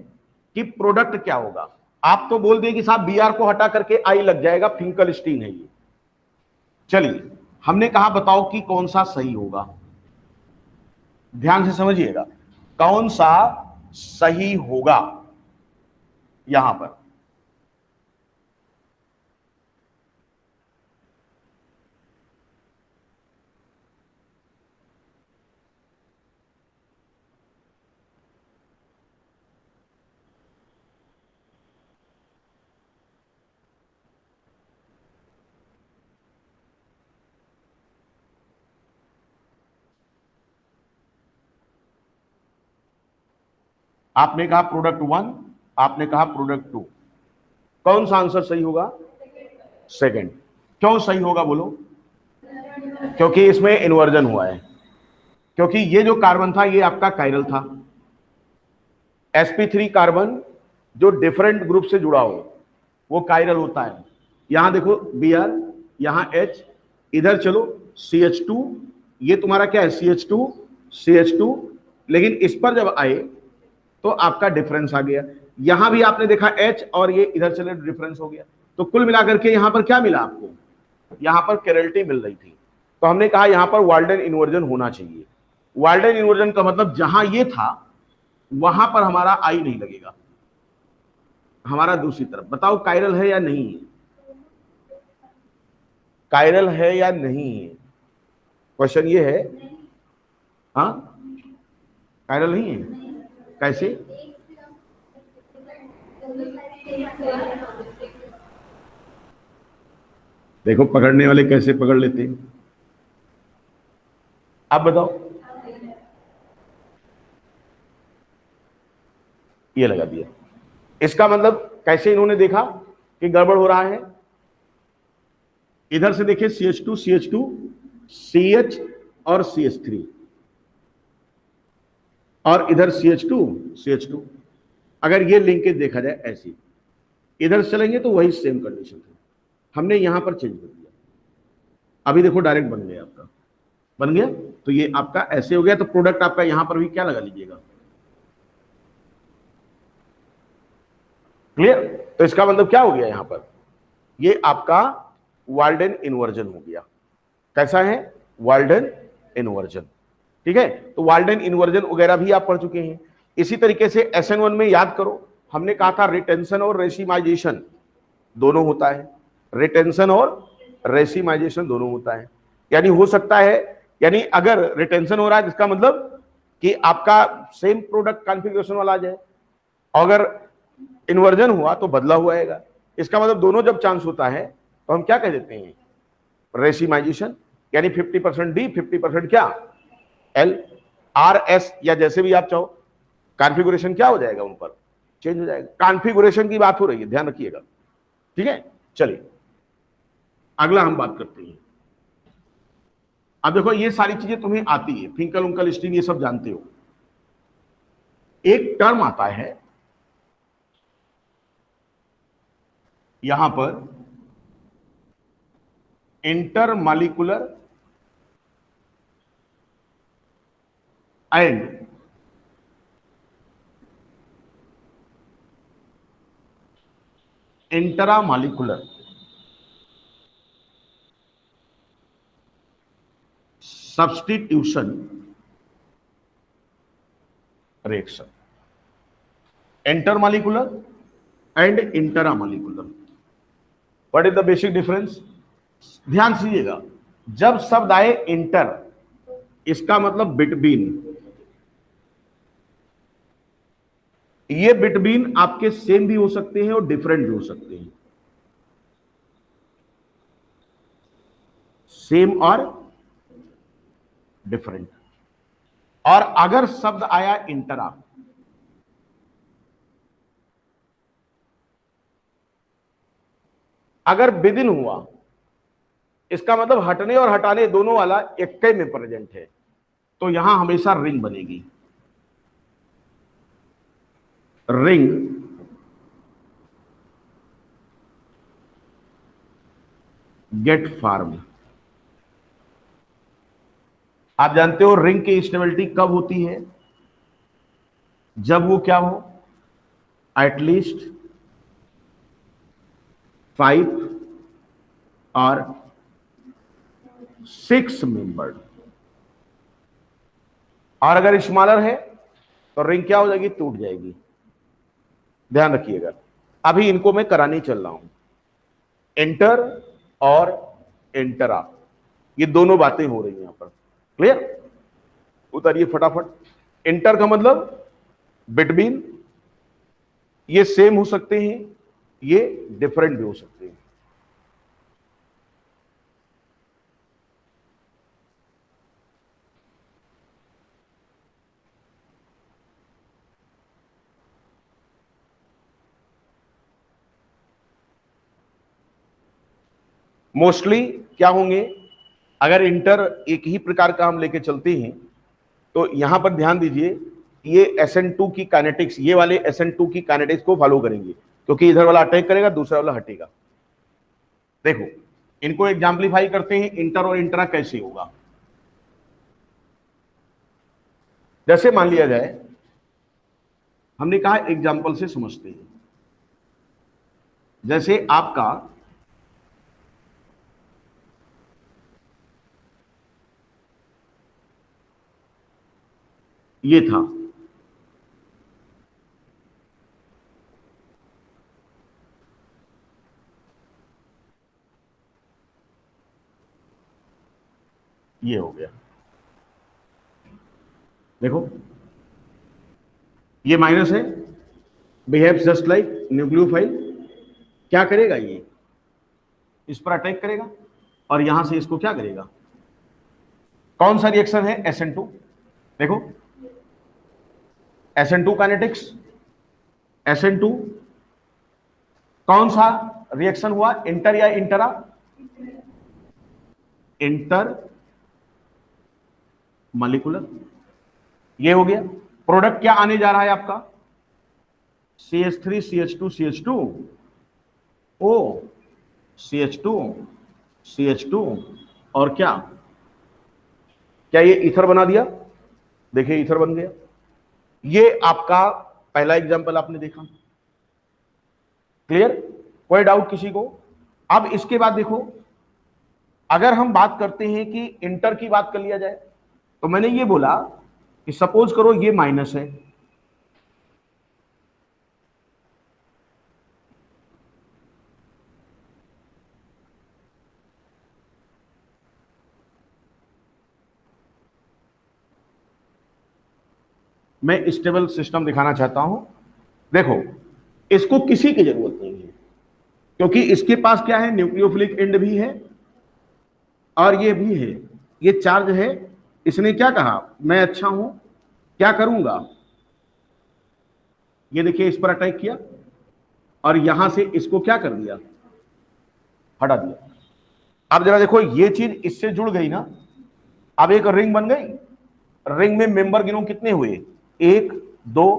कि प्रोडक्ट क्या होगा। आप तो बोल दिए कि साहब Br को हटा करके I लग जाएगा, फिंकलस्टीन है ये। चलिए, हमने कहा बताओ कि कौन सा सही होगा, ध्यान से समझिएगा, कौन सा सही होगा यहां पर। आपने कहा प्रोडक्ट 1, आपने कहा प्रोडक्ट 2, कौन सा आंसर सही होगा? सेकंड। क्यों सही होगा बोलो? क्योंकि इसमें इन्वर्जन हुआ है, क्योंकि ये जो कार्बन था ये आपका कायरल था। sp3 कार्बन जो डिफरेंट ग्रुप से जुड़ा हो वो कायरल होता है। यहां देखो Br, यहां H, इधर चलो CH2, ये तुम्हारा क्या है CH2, लेकिन इस पर जब आए तो आपका डिफरेंस आ गया। यहां भी आपने देखा H और ये इधर चले डिफरेंस हो गया। तो कुल मिलाकर के यहां पर क्या मिला आपको? यहां पर केरल्टी मिल रही थी। तो हमने कहा यहां पर वाल्डन इन्वर्जन होना चाहिए। वाल्डन इन्वर्जन का मतलब जहां ये था वहां पर हमारा आई नहीं लगेगा, हमारा दूसरी तरफ। बताओ कायरल है या नहीं है? कायरल है या नहीं है? क्वेश्चन ये है। हाँ, कायरल नहीं है, कैसे? देखो पकड़ने वाले कैसे पकड़ लेते हैं। आप बताओ, ये लगा दिया। इसका मतलब कैसे इन्होंने देखा कि गड़बड़ हो रहा है? इधर से देखिए CH2 CH और CH3, और इधर CH2। अगर ये लिंकेज देखा जाए ऐसी, इधर चलेंगे तो वही सेम कंडीशन है। हमने यहां पर चेंज कर दिया, अभी देखो डायरेक्ट बन गया, आपका बन गया। तो ये आपका ऐसे हो गया। तो प्रोडक्ट आपका यहां पर भी क्या लगा लीजिएगा, क्लियर? तो इसका मतलब क्या हो गया यहां पर, ये आपका वाल्डन इन्वर्जन हो गया। कैसा है? Walden inversion. ठीक है, तो वाल्डन इन्वर्जन वगैरह भी आप पढ़ चुके हैं। इसी तरीके से SN1 में याद करो, हमने कहा था रिटेंशन और रेसिमाइजेशन दोनों होता है, रिटेंशन और रेसिमाइजेशन दोनों होता है। यानी हो सकता है, यानी अगर रिटेंशन हो रहा है इसका मतलब कि आपका सेम प्रोडक्ट कॉन्फ़िगरेशन वाला आ जाए, अगर इन्वर्जन हुआ तो बदला हुआ आएगा। इसका मतलब दोनों जब चांस होता है तो हम क्या कह देते हैं, रेसिमाइजेशन। यानी 50% डी 50% क्या, एल, आर, एस, या जैसे भी आप चाहो, कॉन्फ़िगरेशन क्या हो जाएगा, उन पर चेंज हो जाएगा। कॉन्फ़िगरेशन की बात हो रही है, ध्यान रखिएगा। ठीक है, चलिए अगला हम बात करते हैं। अब देखो ये सारी चीजें तुम्हें आती है, फिंकल उंकल स्टील ये सब जानते हो। एक टर्म आता है यहां पर, intermolecular and intramolecular substitution reaction. Intermolecular and intramolecular, what is the basic difference? ध्यान दीजिएगा, जब शब्द आए इंटर, इसका मतलब बिटवीन। ये बिटवीन आपके सेम भी हो सकते हैं और डिफरेंट भी हो सकते हैं, सेम और डिफरेंट। और अगर शब्द आया इंटरा, अगर विदिन हुआ, इसका मतलब हटने और हटाने दोनों वाला एक में प्रेजेंट है, तो यहां हमेशा रिंग बनेगी। Ring get form. आप जानते हो रिंग की स्टेबिलिटी कब होती है? जब वो क्या हो, एटलीस्ट 5 और 6 मेंबर्ड। और अगर स्मॉलर है तो रिंग क्या हो जाएगी, टूट जाएगी। ध्यान रखिएगा, अभी इनको मैं कराने चल रहा हूं, इंटर और इंटरा, ये दोनों बातें हो रही हैं यहां पर। क्लियर? उतारिए फटाफट। इंटर का मतलब बिटवीन, ये सेम हो सकते हैं, ये डिफरेंट भी हो सकते हैं। मोस्टली क्या होंगे, अगर इंटर एक ही प्रकार का हम लेके चलते हैं तो यहां पर ध्यान दीजिए, ये SN2 की काइनेटिक्स, ये वाले SN2 की काइनेटिक्स को फॉलो करेंगे, क्योंकि इधर वाला अटैक करेगा, दूसरा वाला हटेगा। देखो इनको एग्जाम्पलीफाई करते हैं, इंटर और इंट्रा कैसे होगा। जैसे मान लिया जाए, हमने कहा एग्जाम्पल से समझते हैं, जैसे आपका ये था, ये हो गया। देखो ये माइनस है, बिहेव्स जस्ट लाइक न्यूक्लियोफाइल। क्या करेगा ये, इस पर अटैक करेगा और यहां से इसको क्या करेगा। कौन सा रिएक्शन है, SN2। देखो SN2 काइनेटिक्स, SN2 कौन सा रिएक्शन हुआ, इंटर या इंटरा, इंटर मॉलिक्यूलर। ये हो गया। प्रोडक्ट क्या आने जा रहा है आपका, CH3 CH2 CH2 O CH2 CH2 और क्या, क्या ये ईथर बना दिया, देखिए ईथर बन गया। ये आपका पहला एग्जांपल आपने देखा। क्लियर? कोई डाउट किसी को? अब इसके बाद देखो, अगर हम बात करते हैं कि इंटर की बात कर लिया जाए, तो मैंने ये बोला कि सपोज करो ये माइनस है, मैं स्टेबल सिस्टम दिखाना चाहता हूं। देखो, इसको किसी की जरूरत नहीं है, क्योंकि इसके पास क्या है, न्यूक्लियोफिलिक एंड भी है और ये भी है, ये चार्ज है। इसने क्या कहा, मैं अच्छा हूं, क्या करूंगा, ये देखिए इस पर अटैक किया और यहां से इसको क्या कर दिया, हटा दिया। अब जरा देखो, ये चीज इससे जुड़ गई ना, अब एक रिंग बन गई। रिंग में मेंबर गिनो कितने हुए, 1 2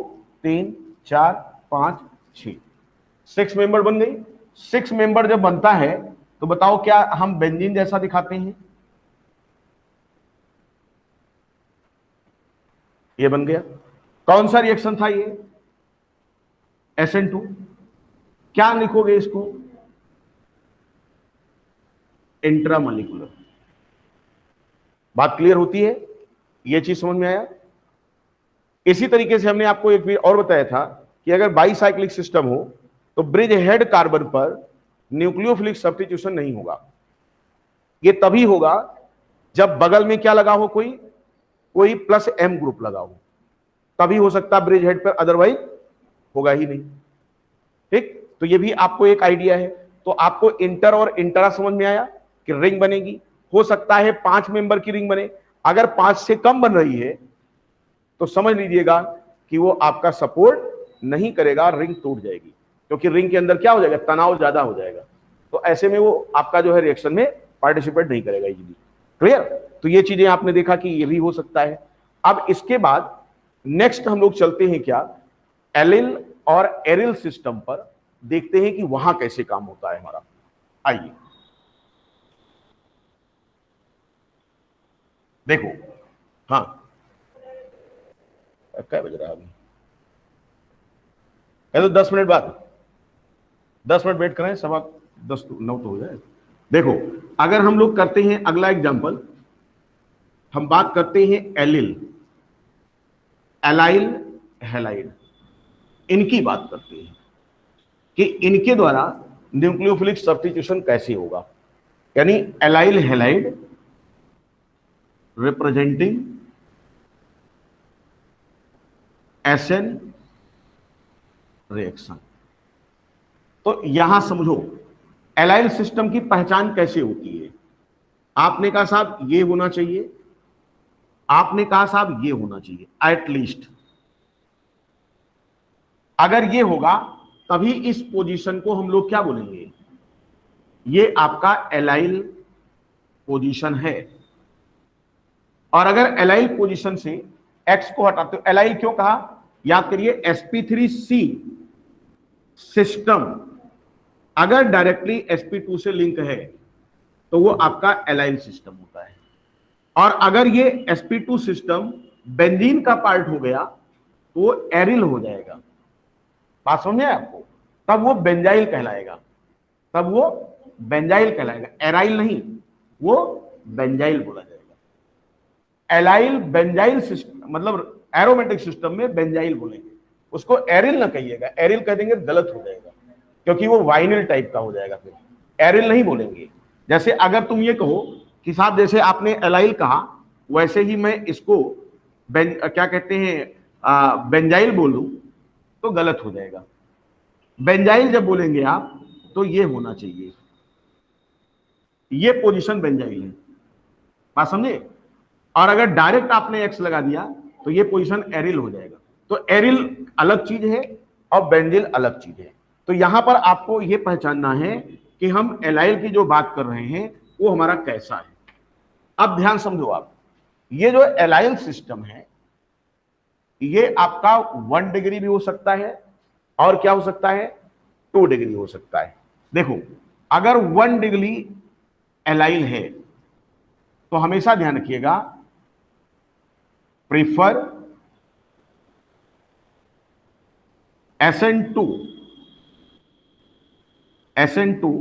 3 4 5 6, 6 मेंबर बन गई। 6 मेंबर जब बनता है तो बताओ क्या हम बेंजीन जैसा दिखाते हैं? ये बन गया। कौन सा रिएक्शन था ये, SN2। क्या लिखोगे इसको, इंट्रामोलिकुलर। बात क्लियर होती है? ये चीज समझ में आया? इसी तरीके से हमने आपको एक भी और बताया था कि अगर बाईसाइक्लिक सिस्टम हो तो ब्रिज हेड कार्बन पर न्यूक्लियोफिलिक सब्स्टिट्यूशन नहीं होगा। ये तभी होगा जब बगल में क्या लगा हो, कोई कोई प्लस M ग्रुप लगा हो, तभी हो सकता है ब्रिज हेड पर, अदरवाइज होगा ही नहीं। ठीक, तो ये भी आपको एक आइडिया है। तो आपको इंटर और इंट्रा समझ में आया कि रिंग बनेगी, हो सकता है 5 मेंबर की रिंग बने। अगर 5 से कम बन रही है तो समझ लीजिएगा कि वो आपका सपोर्ट नहीं करेगा, रिंग टूट जाएगी, क्योंकि रिंग के अंदर क्या हो जाएगा, तनाव ज्यादा हो जाएगा। तो ऐसे में वो आपका जो है रिएक्शन में पार्टिसिपेट नहीं करेगा इजीली। क्लियर? तो ये चीजें आपने देखा कि ये भी हो सकता है। अब इसके बाद नेक्स्ट हम लोग चलते हैं क्या, एलिल और एरिल सिस्टम पर, देखते हैं कि वहां कैसे काम होता है हमारा। आइए देखो, हाँ क्या बज रहा है अभी, तो 10 मिनट बाद, 10 मिनट वेट करें, 8:10 9 तो हो जाए। देखो, अगर हम लोग करते हैं अगला एग्जांपल, हम बात करते हैं एलिल, एलाइल, हैलाइड, इनकी बात करते हैं कि इनके द्वारा न्यूक्लियोफिलिक सब्स्टिट्यूशन कैसे होगा। यानी allyl halide representing SN reaction. तो यहां समझो एलाइल सिस्टम की पहचान कैसे होती है। आपने कहा साहब ये होना चाहिए, आपने कहा साहब ये होना चाहिए, एटलीस्ट अगर ये होगा तभी इस पोजीशन को हम लोग क्या बोलेंगे, ये आपका एलाइल पोजीशन है। और अगर एलाइल पोजीशन से एक्स को हटाते हो, एलाइल क्यों कहा, याद करिए sp3C सिस्टम अगर डायरेक्टली sp2 से लिंक है तो वो आपका एलाइल सिस्टम होता है। और अगर ये sp2 सिस्टम बेंजीन का पार्ट हो गया तो वो एरिल हो जाएगा। बात समझे आपको? तब वो बेंजाइल कहलाएगा, तब वो बेंजाइल कहलाएगा, एराइल नहीं, वो बेंजाइल बोला जाएगा। एलाइल बेंजाइल सिस्टम मतलब एरोमेटिक सिस्टम में बेंजाइल बोलेंगे, उसको एरिल ना कहिएगा, एरिल कह देंगे गलत हो जाएगा, क्योंकि वो वाइनिल टाइप का हो जाएगा, फिर एरिल नहीं बोलेंगे। जैसे अगर तुम ये कहो कि साहब जैसे आपने एलाइल कहा वैसे ही मैं इसको क्या कहते हैं बेंजाइल बोलूं तो गलत हो जाएगा। बेंजाइल जब बोलेंगे आप तो ये होना चाहिए, ये पोजीशन बेंजाइल है। बात समझे? और अगर डायरेक्ट आपने एक्स लगा दिया तो ये पोजीशन एरिल हो जाएगा। तो एरिल अलग चीज है और बेंजिल अलग चीज है। तो यहां पर आपको ये पहचानना है कि हम एलाइल की जो बात कर रहे हैं वो हमारा कैसा है। अब ध्यान समझो आप, ये जो एलाइल सिस्टम है ये आपका 1 डिग्री भी हो सकता है और क्या हो सकता है 2 डिग्री हो सकता है। देखो, अगर 1 डिग्री एलाइल है तो हमेशा ध्यान रखिएगा प्रीफर SN2 SN2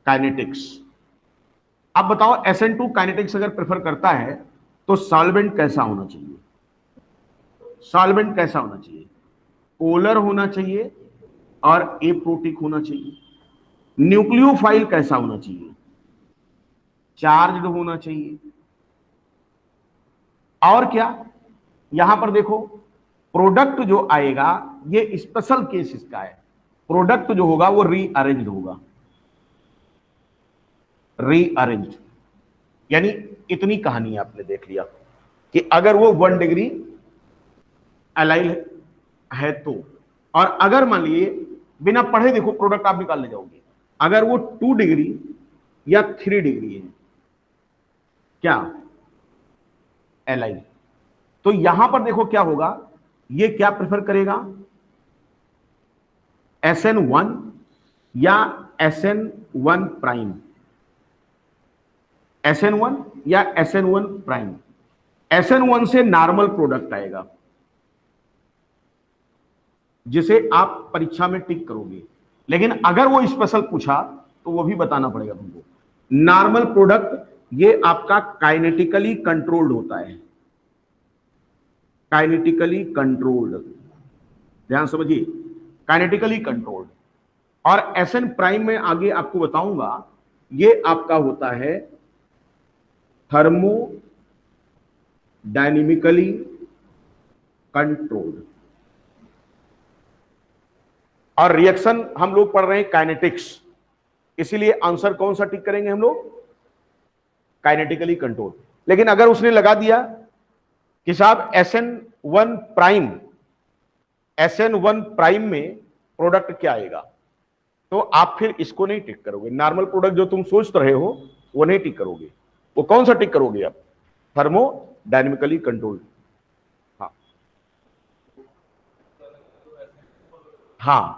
काइनेटिक्स। अब बताओ SN2 काइनेटिक्स अगर प्रेफर करता है तो सॉल्वेंट कैसा होना चाहिए? सॉल्वेंट कैसा होना चाहिए? पोलर होना चाहिए और एप्रोटिक होना चाहिए। न्यूक्लियोफाइल कैसा होना चाहिए? चार्ज्ड होना चाहिए। और क्या, यहां पर देखो प्रोडक्ट जो आएगा ये स्पेशल केस इसका है। प्रोडक्ट जो होगा वो रीअरेंज होगा। रीअरेंज यानी इतनी कहानी आपने देख लिया कि अगर वो 1 डिग्री एलाइल है तो, और अगर मान लिए बिना पढ़े देखो प्रोडक्ट आप निकाल ले जाओगे, अगर वो 2 डिग्री या 3 डिग्री है क्या एलाइल, तो यहां पर देखो क्या होगा, ये क्या प्रेफर करेगा? SN1 या SN1 प्राइम। SN1 या SN1 प्राइम। SN1 से नॉर्मल प्रोडक्ट आएगा जिसे आप परीक्षा में टिक करोगे, लेकिन अगर वो स्पेशल पूछा तो वो भी बताना पड़ेगा तुमको। नॉर्मल प्रोडक्ट ये आपका काइनेटिकली कंट्रोल्ड होता है। काइनेटिकली कंट्रोल्ड, ध्यान समझिए, काइनेटिकली कंट्रोल्ड। और SN प्राइम में आगे आपको बताऊंगा, ये आपका होता है थर्मो डायनेमिकली कंट्रोल्ड। और रिएक्शन हम लोग पढ़ रहे हैं काइनेटिक्स, इसीलिए आंसर कौन सा टिक करेंगे हम लोग? Kinetically control. लेकिन अगर उसने लगा दिया कि साहब SN1 प्राइम, SN1 प्राइम में प्रोडक्ट क्या आएगा, तो आप फिर इसको नहीं टिक करोगे। नॉर्मल प्रोडक्ट जो तुम सोच रहे हो वो नहीं टिक करोगे। वो कौन सा टिक करोगे आप? Thermo dynamically controlled. हाँ हाँ,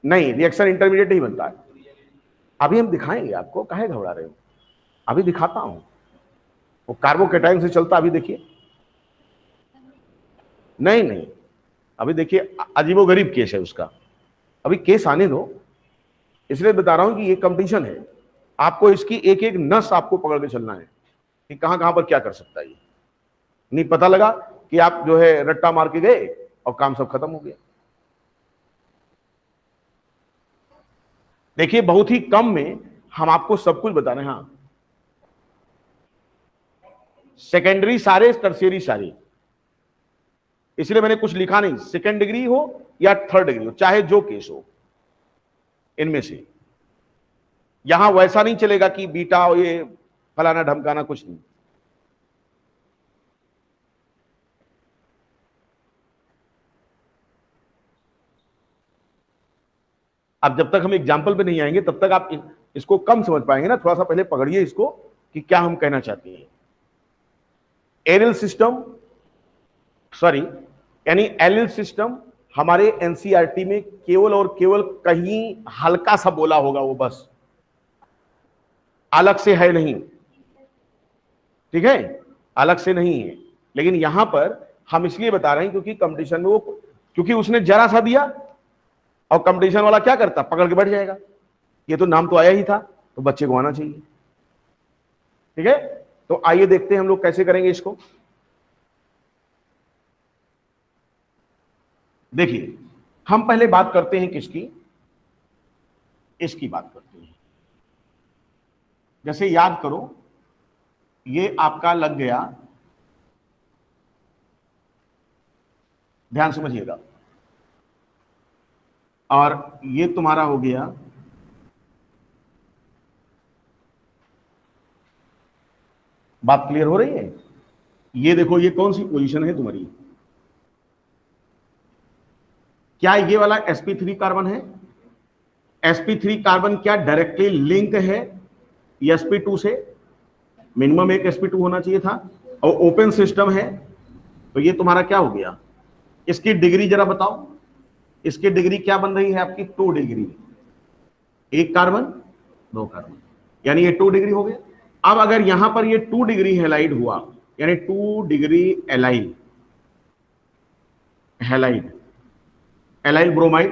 नहीं रिएक्शन इंटरमीडिएट नहीं बनता है। अभी हम दिखाएंगे आपको, काहे घबरा रहे हो, अभी दिखाता हूं। वो कार्बोकेटाइन से चलता, अभी देखिए। नहीं नहीं, अभी देखिए, अजीबोगरीब केस है उसका, अभी केस आने दो। इसलिए बता रहा हूं कि ये कंपटीशन है, आपको इसकी एक एक नस आपको पकड़ के चलना है कि कहां कहां पर क्या कर सकता है। नहीं पता लगा कि आप जो है रट्टा मार के गए और काम सब खत्म हो गया। देखिए बहुत ही कम में हम आपको सब कुछ बता रहे हैं। हाँ, सेकेंडरी सारे, टर्शियरी सारे, इसलिए मैंने कुछ लिखा नहीं। सेकेंड डिग्री हो या थर्ड डिग्री हो, चाहे जो केस हो इनमें से, यहां वैसा नहीं चलेगा कि बीटा और ये फलाना ढमकाना, कुछ नहीं। अब जब तक हम एग्जाम्पल पे नहीं आएंगे तब तक आप इसको कम समझ पाएंगे ना। थोड़ा सा पहले पकड़िए इसको कि क्या हम कहना चाहते हैं। एरियल सिस्टम, सॉरी, यानी एलिल सिस्टम हमारे एनसीईआरटी में केवल और केवल कहीं हल्का सा बोला होगा, वो बस अलग से है नहीं, ठीक है, अलग से नहीं है। लेकिन यहां पर हम इसलिए बता रहे हैं क्योंकि कंपटीशन में वो, क्योंकि उसने जरा सा दिया और कंपटीशन वाला क्या करता, पकड़ के बैठ जाएगा, ये तो नाम तो आया ही था तो बच्चे को आना चाहिए। ठीक है, तो आइए देखते हैं हम लोग कैसे करेंगे इसको। देखिए हम पहले बात करते हैं किसकी, इसकी बात करते हैं। जैसे याद करो, ये आपका लग गया, ध्यान समझिएगा, और ये तुम्हारा हो गया बात क्लियर हो रही है? ये देखो ये कौन सी पोजीशन है तुम्हारी, क्या ये वाला sp3 कार्बन है? sp3 कार्बन क्या डायरेक्टली लिंक है sp2 से? मिनिमम एक sp2 होना चाहिए था, और ओपन सिस्टम है, तो ये तुम्हारा क्या हो गया? इसकी डिग्री जरा बताओ, इसकी डिग्री क्या बन रही है आपकी? 2 डिग्री, एक कार्बन 2 कार्बन, यानी ये 2 डिग्री हो गया। अब अगर यहां पर ये 2 डिग्री हेलाइड हुआ, यानी 2 degree allied, halide, allyl bromide.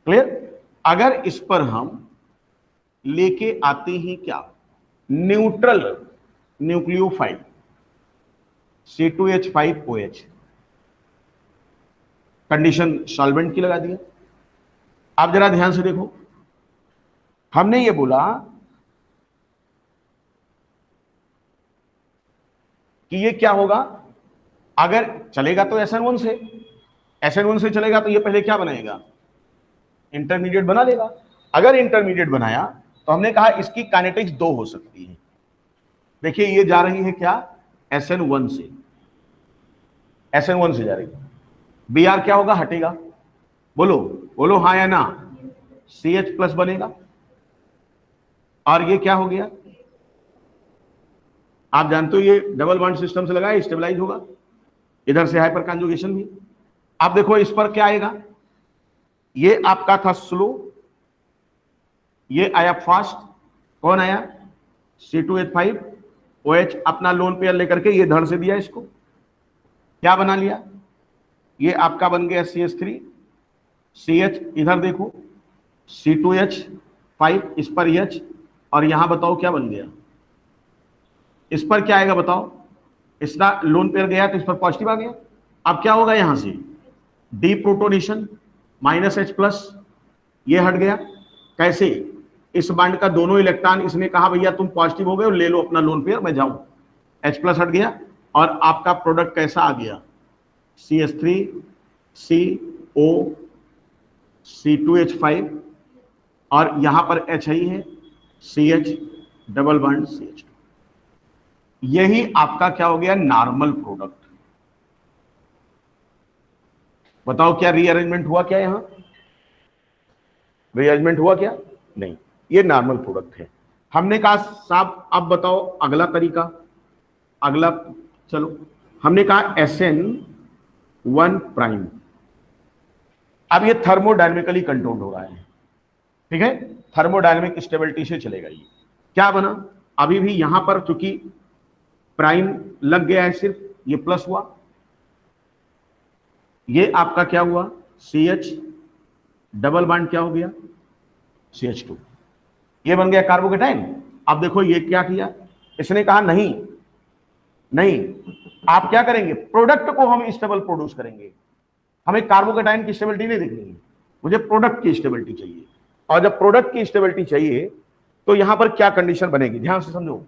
Clear. अगर इस पर हम लेके आते हैं क्या, neutral nucleophile C2H5OH, condition solvent की लगा दिया। आप जरा ध्यान से देखो, हमने ये बोला कि ये क्या होगा, अगर चलेगा तो SN1 से, SN1 से चलेगा तो ये पहले क्या बनाएगा, इंटरमीडिएट बना लेगा। अगर इंटरमीडिएट बनाया तो हमने कहा इसकी काइनेटिक्स दो हो सकती है। देखिए ये जा रही है क्या, SN1 से, SN1 से जा रही है। Br क्या होगा, हटेगा। बोलो बोलो हाँ या ना, CH प्लस बनेगा। और ये क्या हो गया, आप जानते हो ये डबल बॉन्ड सिस्टम से लगा है, स्टेबलाइज होगा, इधर से हाइपर कॉन्जुगेशन भी। आप देखो इस पर क्या आएगा, ये आपका था स्लो, ये आया फास्ट। कौन आया, C2H5OH अपना लोन पेयर लेकर के ये धड़ से दिया, इसको क्या बना लिया, ये आपका बन गया CH3, CH इधर देखो C2H5, इस पर H, और यहां बताओ क्या बन गया, इस पर क्या आएगा बताओ, इसका लोन पेयर गया तो इस पर पॉजिटिव आ गया। अब क्या होगा, यहां से डी प्रोटोनेशन -H प्लस, ये हट गया। कैसे, इस बाइंड का दोनों इलेक्ट्रॉन, इसने कहा भैया तुम पॉजिटिव हो गए और ले लो अपना लोन पेयर, मैं जाऊं, H प्लस हट गया, और आपका प्रोडक्ट कैसा आ गया, CH3 CO C2H5, और यहां पर H ही है, CH डबल बॉन्ड CH2। यही आपका क्या हो गया, नॉर्मल प्रोडक्ट। बताओ क्या रीअरेंजमेंट हुआ क्या, यहां रीअरेंजमेंट हुआ क्या, नहीं, ये नॉर्मल प्रोडक्ट है। हमने कहा साहब अब बताओ अगला तरीका, अगला, चलो हमने कहा SN1 प्राइम। अब ये थर्मोडायनेमिकली कंट्रोल हो रहा है, ठीक है, थर्मोडायनेमिक स्टेबिलिटी से चलेगा। ये क्या बना, अभी भी यहां पर चूंकि प्राइम लग गया है, सिर्फ ये प्लस हुआ, ये आपका क्या हुआ, CH डबल बॉन्ड क्या हो गया, CH2, ये बन गया कार्बोकेटाइन। अब देखो ये क्या किया, इसने कहा नहीं नहीं, आप क्या करेंगे, प्रोडक्ट को हम स्टेबल प्रोड्यूस करेंगे, हमें कार्बोकेटाइन की स्टेबिलिटी नहीं देखनी है, मुझे प्रोडक्ट की स्टेबिलिटी चाहिए। और जब प्रोडक्ट की स्टेबिलिटी चाहिए तो यहां पर क्या कंडीशन बनेगी, ध्यान से समझो,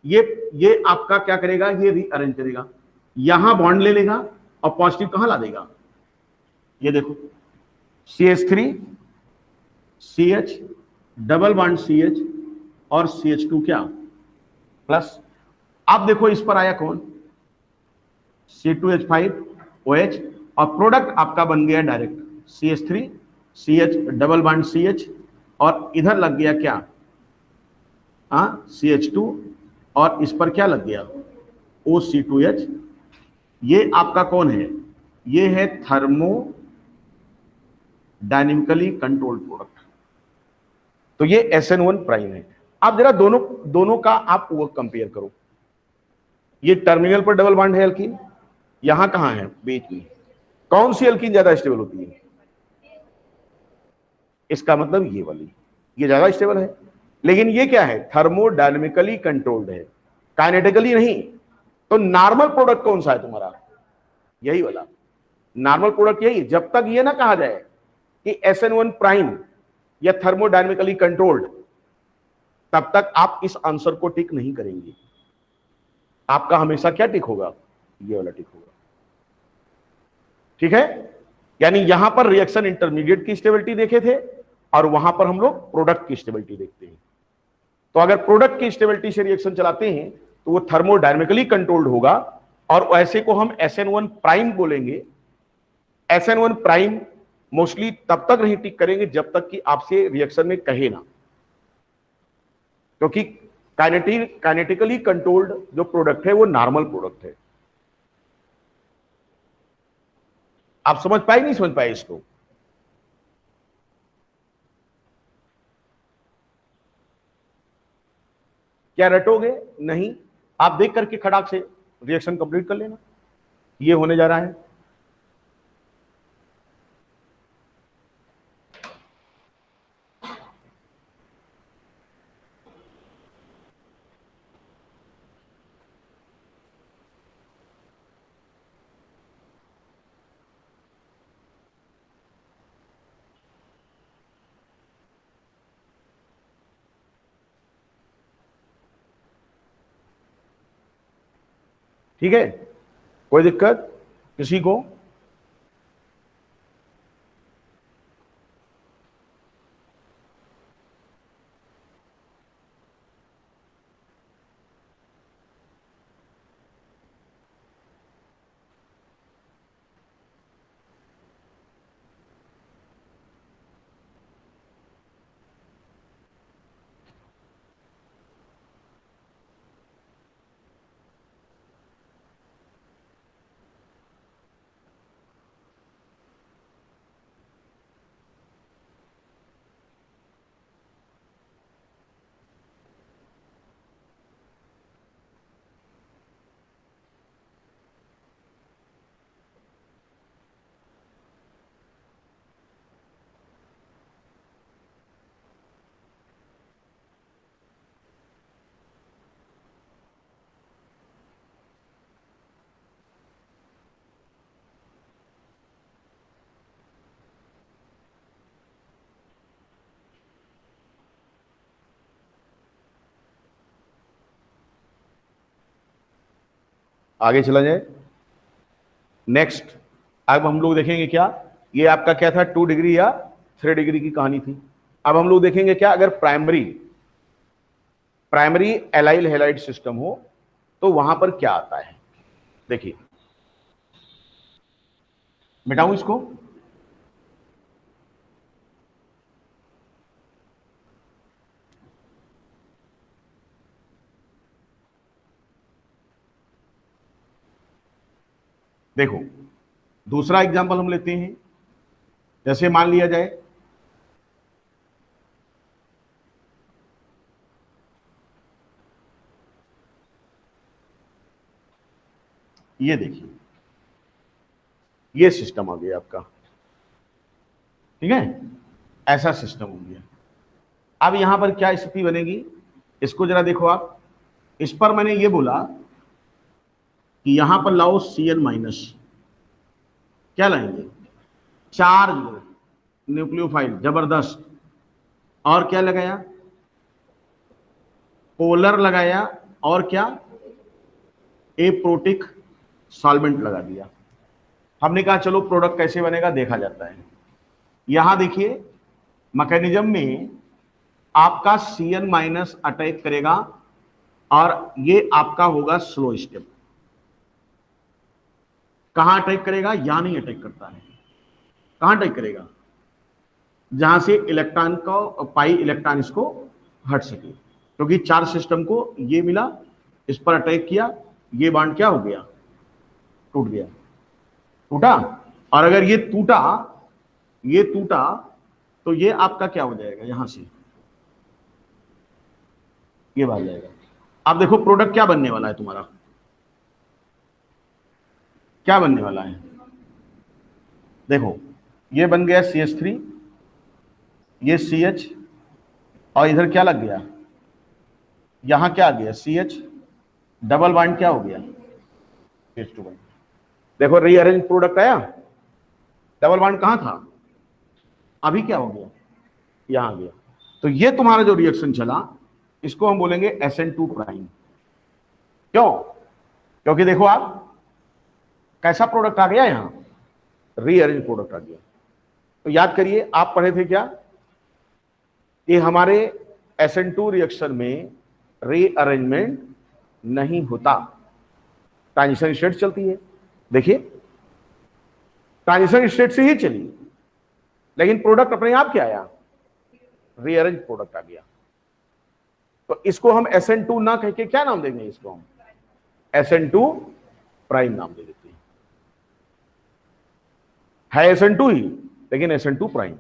ये आपका क्या करेगा, ये रीअरेंज करेगा, यहां बॉन्ड ले लेगा और पॉजिटिव कहां ला देगा, ये देखो CH3 CH double bond CH और CH2 क्या प्लस। अब देखो इस पर आया कौन, C2H5OH, और प्रोडक्ट आपका बन गया direct CH3 CH double bond CH, और इधर लग गया क्या, CH2, और इस पर क्या लग गया, OC2H। ये आपका कौन है, ये है थर्मो डायनेमिकली कंट्रोल्ड प्रोडक्ट, तो ये SN1 प्राइम है। आप जरा दोनों का आप वो कंपेयर करो, ये टर्मिनल पर डबल बॉन्ड है एल्कीन, यहां कहां है बीच में, कौन सी एल्कीन ज्यादा स्टेबल होती है, इसका मतलब ये वाली, ये ज्यादा स्टेबल है। लेकिन ये क्या है, थर्मोडायनेमिकली कंट्रोल्ड है, काइनेटिकली नहीं। तो नॉर्मल प्रोडक्ट कौन सा है तुम्हारा, यही वाला नॉर्मल प्रोडक्ट, यही। जब तक ये ना कहा जाए कि SN1 प्राइम या थर्मोडायनेमिकली कंट्रोल्ड, तब तक आप इस आंसर को टिक नहीं करेंगे। आपका हमेशा क्या टिक होगा, ये वाला टिक होगा, ठीक है। यानी यहां पर रिएक्शन इंटरमीडिएट की स्टेबिलिटी देखे थे, और वहां पर हम लोग प्रोडक्ट की स्टेबिलिटी देखते हैं। तो अगर प्रोडक्ट की स्टेबिलिटी से रिएक्शन चलाते हैं तो वो थर्मोडायनेमिकली कंट्रोल्ड होगा, और ऐसे को हम SN1 प्राइम बोलेंगे। SN1 प्राइम मोस्टली तब तक नहीं टिक करेंगे जब तक कि आपसे रिएक्शन में कहे ना, क्योंकि काइनेटिकली कंट्रोल्ड जो प्रोडक्ट है वो नॉर्मल प्रोडक्ट है। आप समझ पाए नहीं समझ पाए इसको, क्या रटोगे, नहीं, आप देख करके खड़ाक से रिएक्शन कंप्लीट कर लेना। ये होने जा रहा है ठीक है, कोई दिक्कत किसी को? आगे चला जाए। नेक्स्ट, अब हम लोग देखेंगे क्या, ये आपका क्या था, 2 डिग्री या 3 डिग्री की कहानी थी। अब हम लोग देखेंगे क्या, अगर primary primary allyl halide system हो तो वहां पर क्या आता है। देखिए, मिटाऊं इसको, देखो दूसरा एग्जांपल हम लेते हैं। जैसे मान लिया जाए ये, देखिए ये सिस्टम आ गया आपका, ठीक है, ऐसा सिस्टम हो गया। अब यहां पर क्या स्थिति बनेगी, इसको जरा देखो आप। इस पर मैंने ये बोला कि यहां पर लाओ Cn माइनस, क्या लाएंगे, चार्ज न्यूक्लियोफाइल जबरदस्त, और क्या लगाया, पोलर लगाया, और क्या, एप्रोटिक सॉल्वेंट लगा दिया। हमने कहा चलो प्रोडक्ट कैसे बनेगा देखा जाता है। यहां देखिए मैकेनिज्म में आपका Cn माइनस अटैक करेगा और ये आपका होगा स्लो स्टेप। कहां अटैक करेगा, यहां नहीं अटैक करता है, कहां अटैक करेगा, जहां से इलेक्ट्रॉन को, पाई इलेक्ट्रॉन इसको हट सके, क्योंकि चार्ज सिस्टम को ये मिला, इस पर अटैक किया, ये बॉन्ड क्या हो गया, टूट गया, टूटा। और अगर ये टूटा तो ये आपका क्या हो जाएगा, यहां से ये भाग जाएगा। अब देखो प्रोडक्ट क्या बनने वाला है तुम्हारा, क्या बनने वाला है, देखो ये बन गया CH3, ये CH, और इधर क्या लग गया, यहां क्या आ गया CH, डबल बॉन्ड क्या हो गया CH2। देखो रीअरेंज प्रोडक्ट आया, डबल बॉन्ड कहां था, अभी क्या हो गया, यहां आ गया। तो ये तुम्हारा जो रिएक्शन चला इसको हम बोलेंगे SN2 प्राइम। क्यों, क्योंकि देखो आप कैसा प्रोडक्ट आ गया, यहां रीअरेंज प्रोडक्ट आ गया। तो याद करिए आप पढ़े थे क्या, ये हमारे SN2 रिएक्शन में रीअरेंजमेंट नहीं होता, ट्रांजिशन स्टेट चलती है। देखिए ट्रांजिशन स्टेट से ही चली, लेकिन प्रोडक्ट अपने आप क्या आया, रीअरेंज प्रोडक्ट आ गया। तो इसको हम SN2 ना कह के क्या नाम देंगे, इसको हम SN2 प्राइम नाम दे देते हैं। है SN2 ही, लेकिन SN2 प्राइम।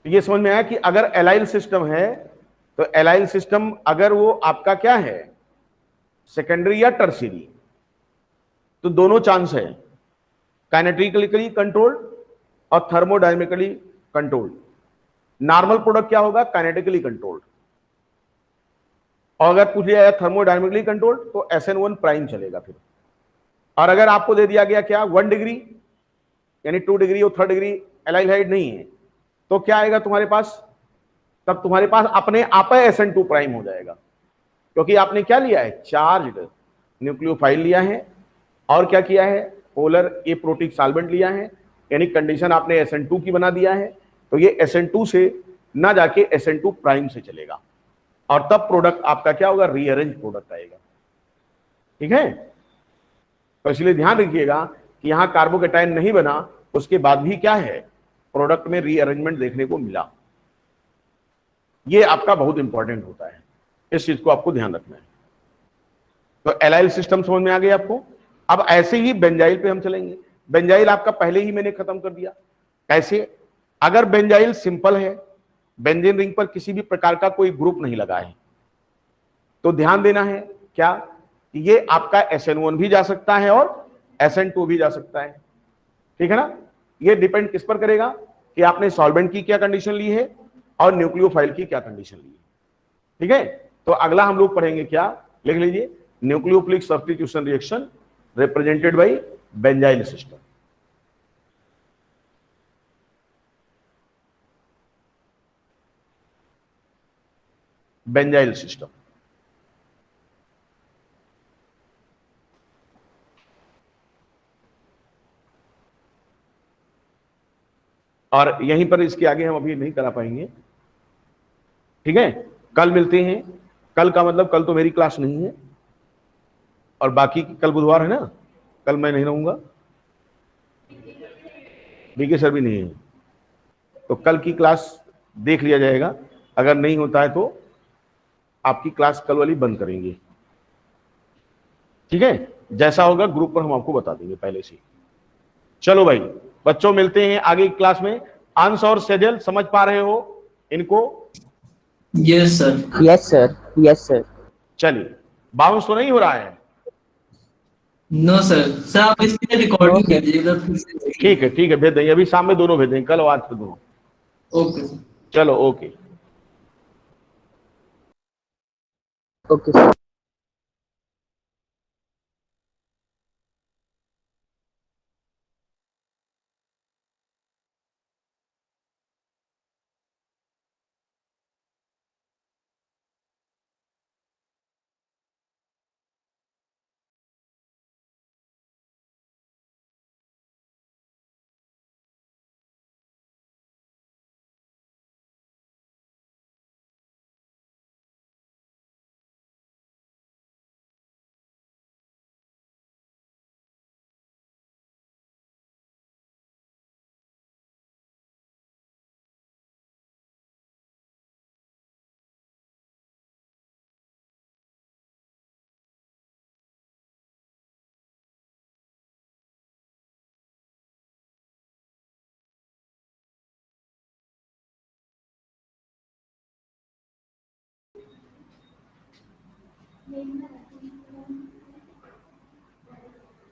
ये समझ में आया कि अगर एलाइल सिस्टम है तो एलाइल सिस्टम अगर वो आपका क्या है, सेकेंडरी या टर्शियरी, तो दोनों चांस है, काइनेटिकली कंट्रोल्ड और थर्मोडायनेमिकली कंट्रोल्ड। नॉर्मल प्रोडक्ट क्या होगा, काइनेटिकली कंट्रोल्ड, और अगर पूछ लिया जाए थर्मोडायनेमिकली कंट्रोल्ड तो SN1 प्राइम चलेगा फिर। और अगर आपको दे दिया गया क्या 1 डिग्री यानी 2 डिग्री और 3 डिग्री एलाइल हाइड नहीं है, तो क्या आएगा तुम्हारे पास, तब तुम्हारे पास अपने आप SN2 प्राइम हो जाएगा। क्योंकि आपने क्या लिया है, चार्ज्ड न्यूक्लियोफाइल लिया है और क्या किया है, पोलर ए प्रोटिक सॉल्वेंट लिया है, यानी कंडीशन आपने SN2 की बना दिया है। तो ये SN2 से ना जाके SN2 प्राइम से चलेगा और तब प्रोडक्ट आपका क्या होगा, रीअरेंज प्रोडक्ट आएगा। ठीक है, तो इसलिए ध्यान रखिएगा कि यहां कार्बोकेटाइन नहीं बना, उसके बाद भी क्या है, प्रोडक्ट में रीअरेंजमेंट देखने को मिला। ये आपका बहुत इंपॉर्टेंट होता है, इस चीज को आपको ध्यान रखना है। तो एलाइल सिस्टम समझ में आ गया आपको। अब ऐसे ही बेंजाइल पे हम चलेंगे। बेंजाइल आपका पहले ही मैंने खत्म कर दिया। कैसे, अगर बेंजाइल सिंपल है, बेंजीन रिंग पर किसी भी प्रकार का कोई ग्रुप नहीं लगा है, तो ध्यान देना है क्या, कि ये आपका SN1 भी जा सकता है और SN2 भी जा सकता है। ठीक है ना, ये डिपेंड किस पर करेगा कि आपने सॉल्वेंट की क्या कंडीशन ली है और न्यूक्लियोफाइल की क्या कंडीशन ली है। ठीक है, तो अगला हम लोग पढ़ेंगे क्या, लिख लीजिए, nucleophilic substitution reaction represented by benzyl system. Benzyl system, और यहीं पर इसके आगे हम अभी नहीं करा पाएंगे। ठीक है, कल मिलते हैं। कल का मतलब कल तो मेरी क्लास नहीं है, और बाकी कल बुधवार है ना, कल मैं नहीं रहूंगा, बीके सर भी नहीं है, तो कल की क्लास देख लिया जाएगा। अगर नहीं होता है तो आपकी क्लास कल वाली बंद करेंगे। ठीक है, जैसा होगा ग्रुप पर हम आपको बता देंगे पहले से। चलो भाई बच्चों, मिलते हैं आगे की क्लास में। अंश और सेजल समझ पा रहे हो इनको? Yes sir. Yes sir, yes sir. चलिए, बाउंस तो नहीं हो रहा है? No sir. सर आप इसकी नो रिकॉर्डिंग सर। भेजिएगा फिर से। ठीक है, भेज देंगे, अभी शाम में दोनों भेज देंगे, कल और आज के दोनों। Okay sir. चलो ओके। Okay sir.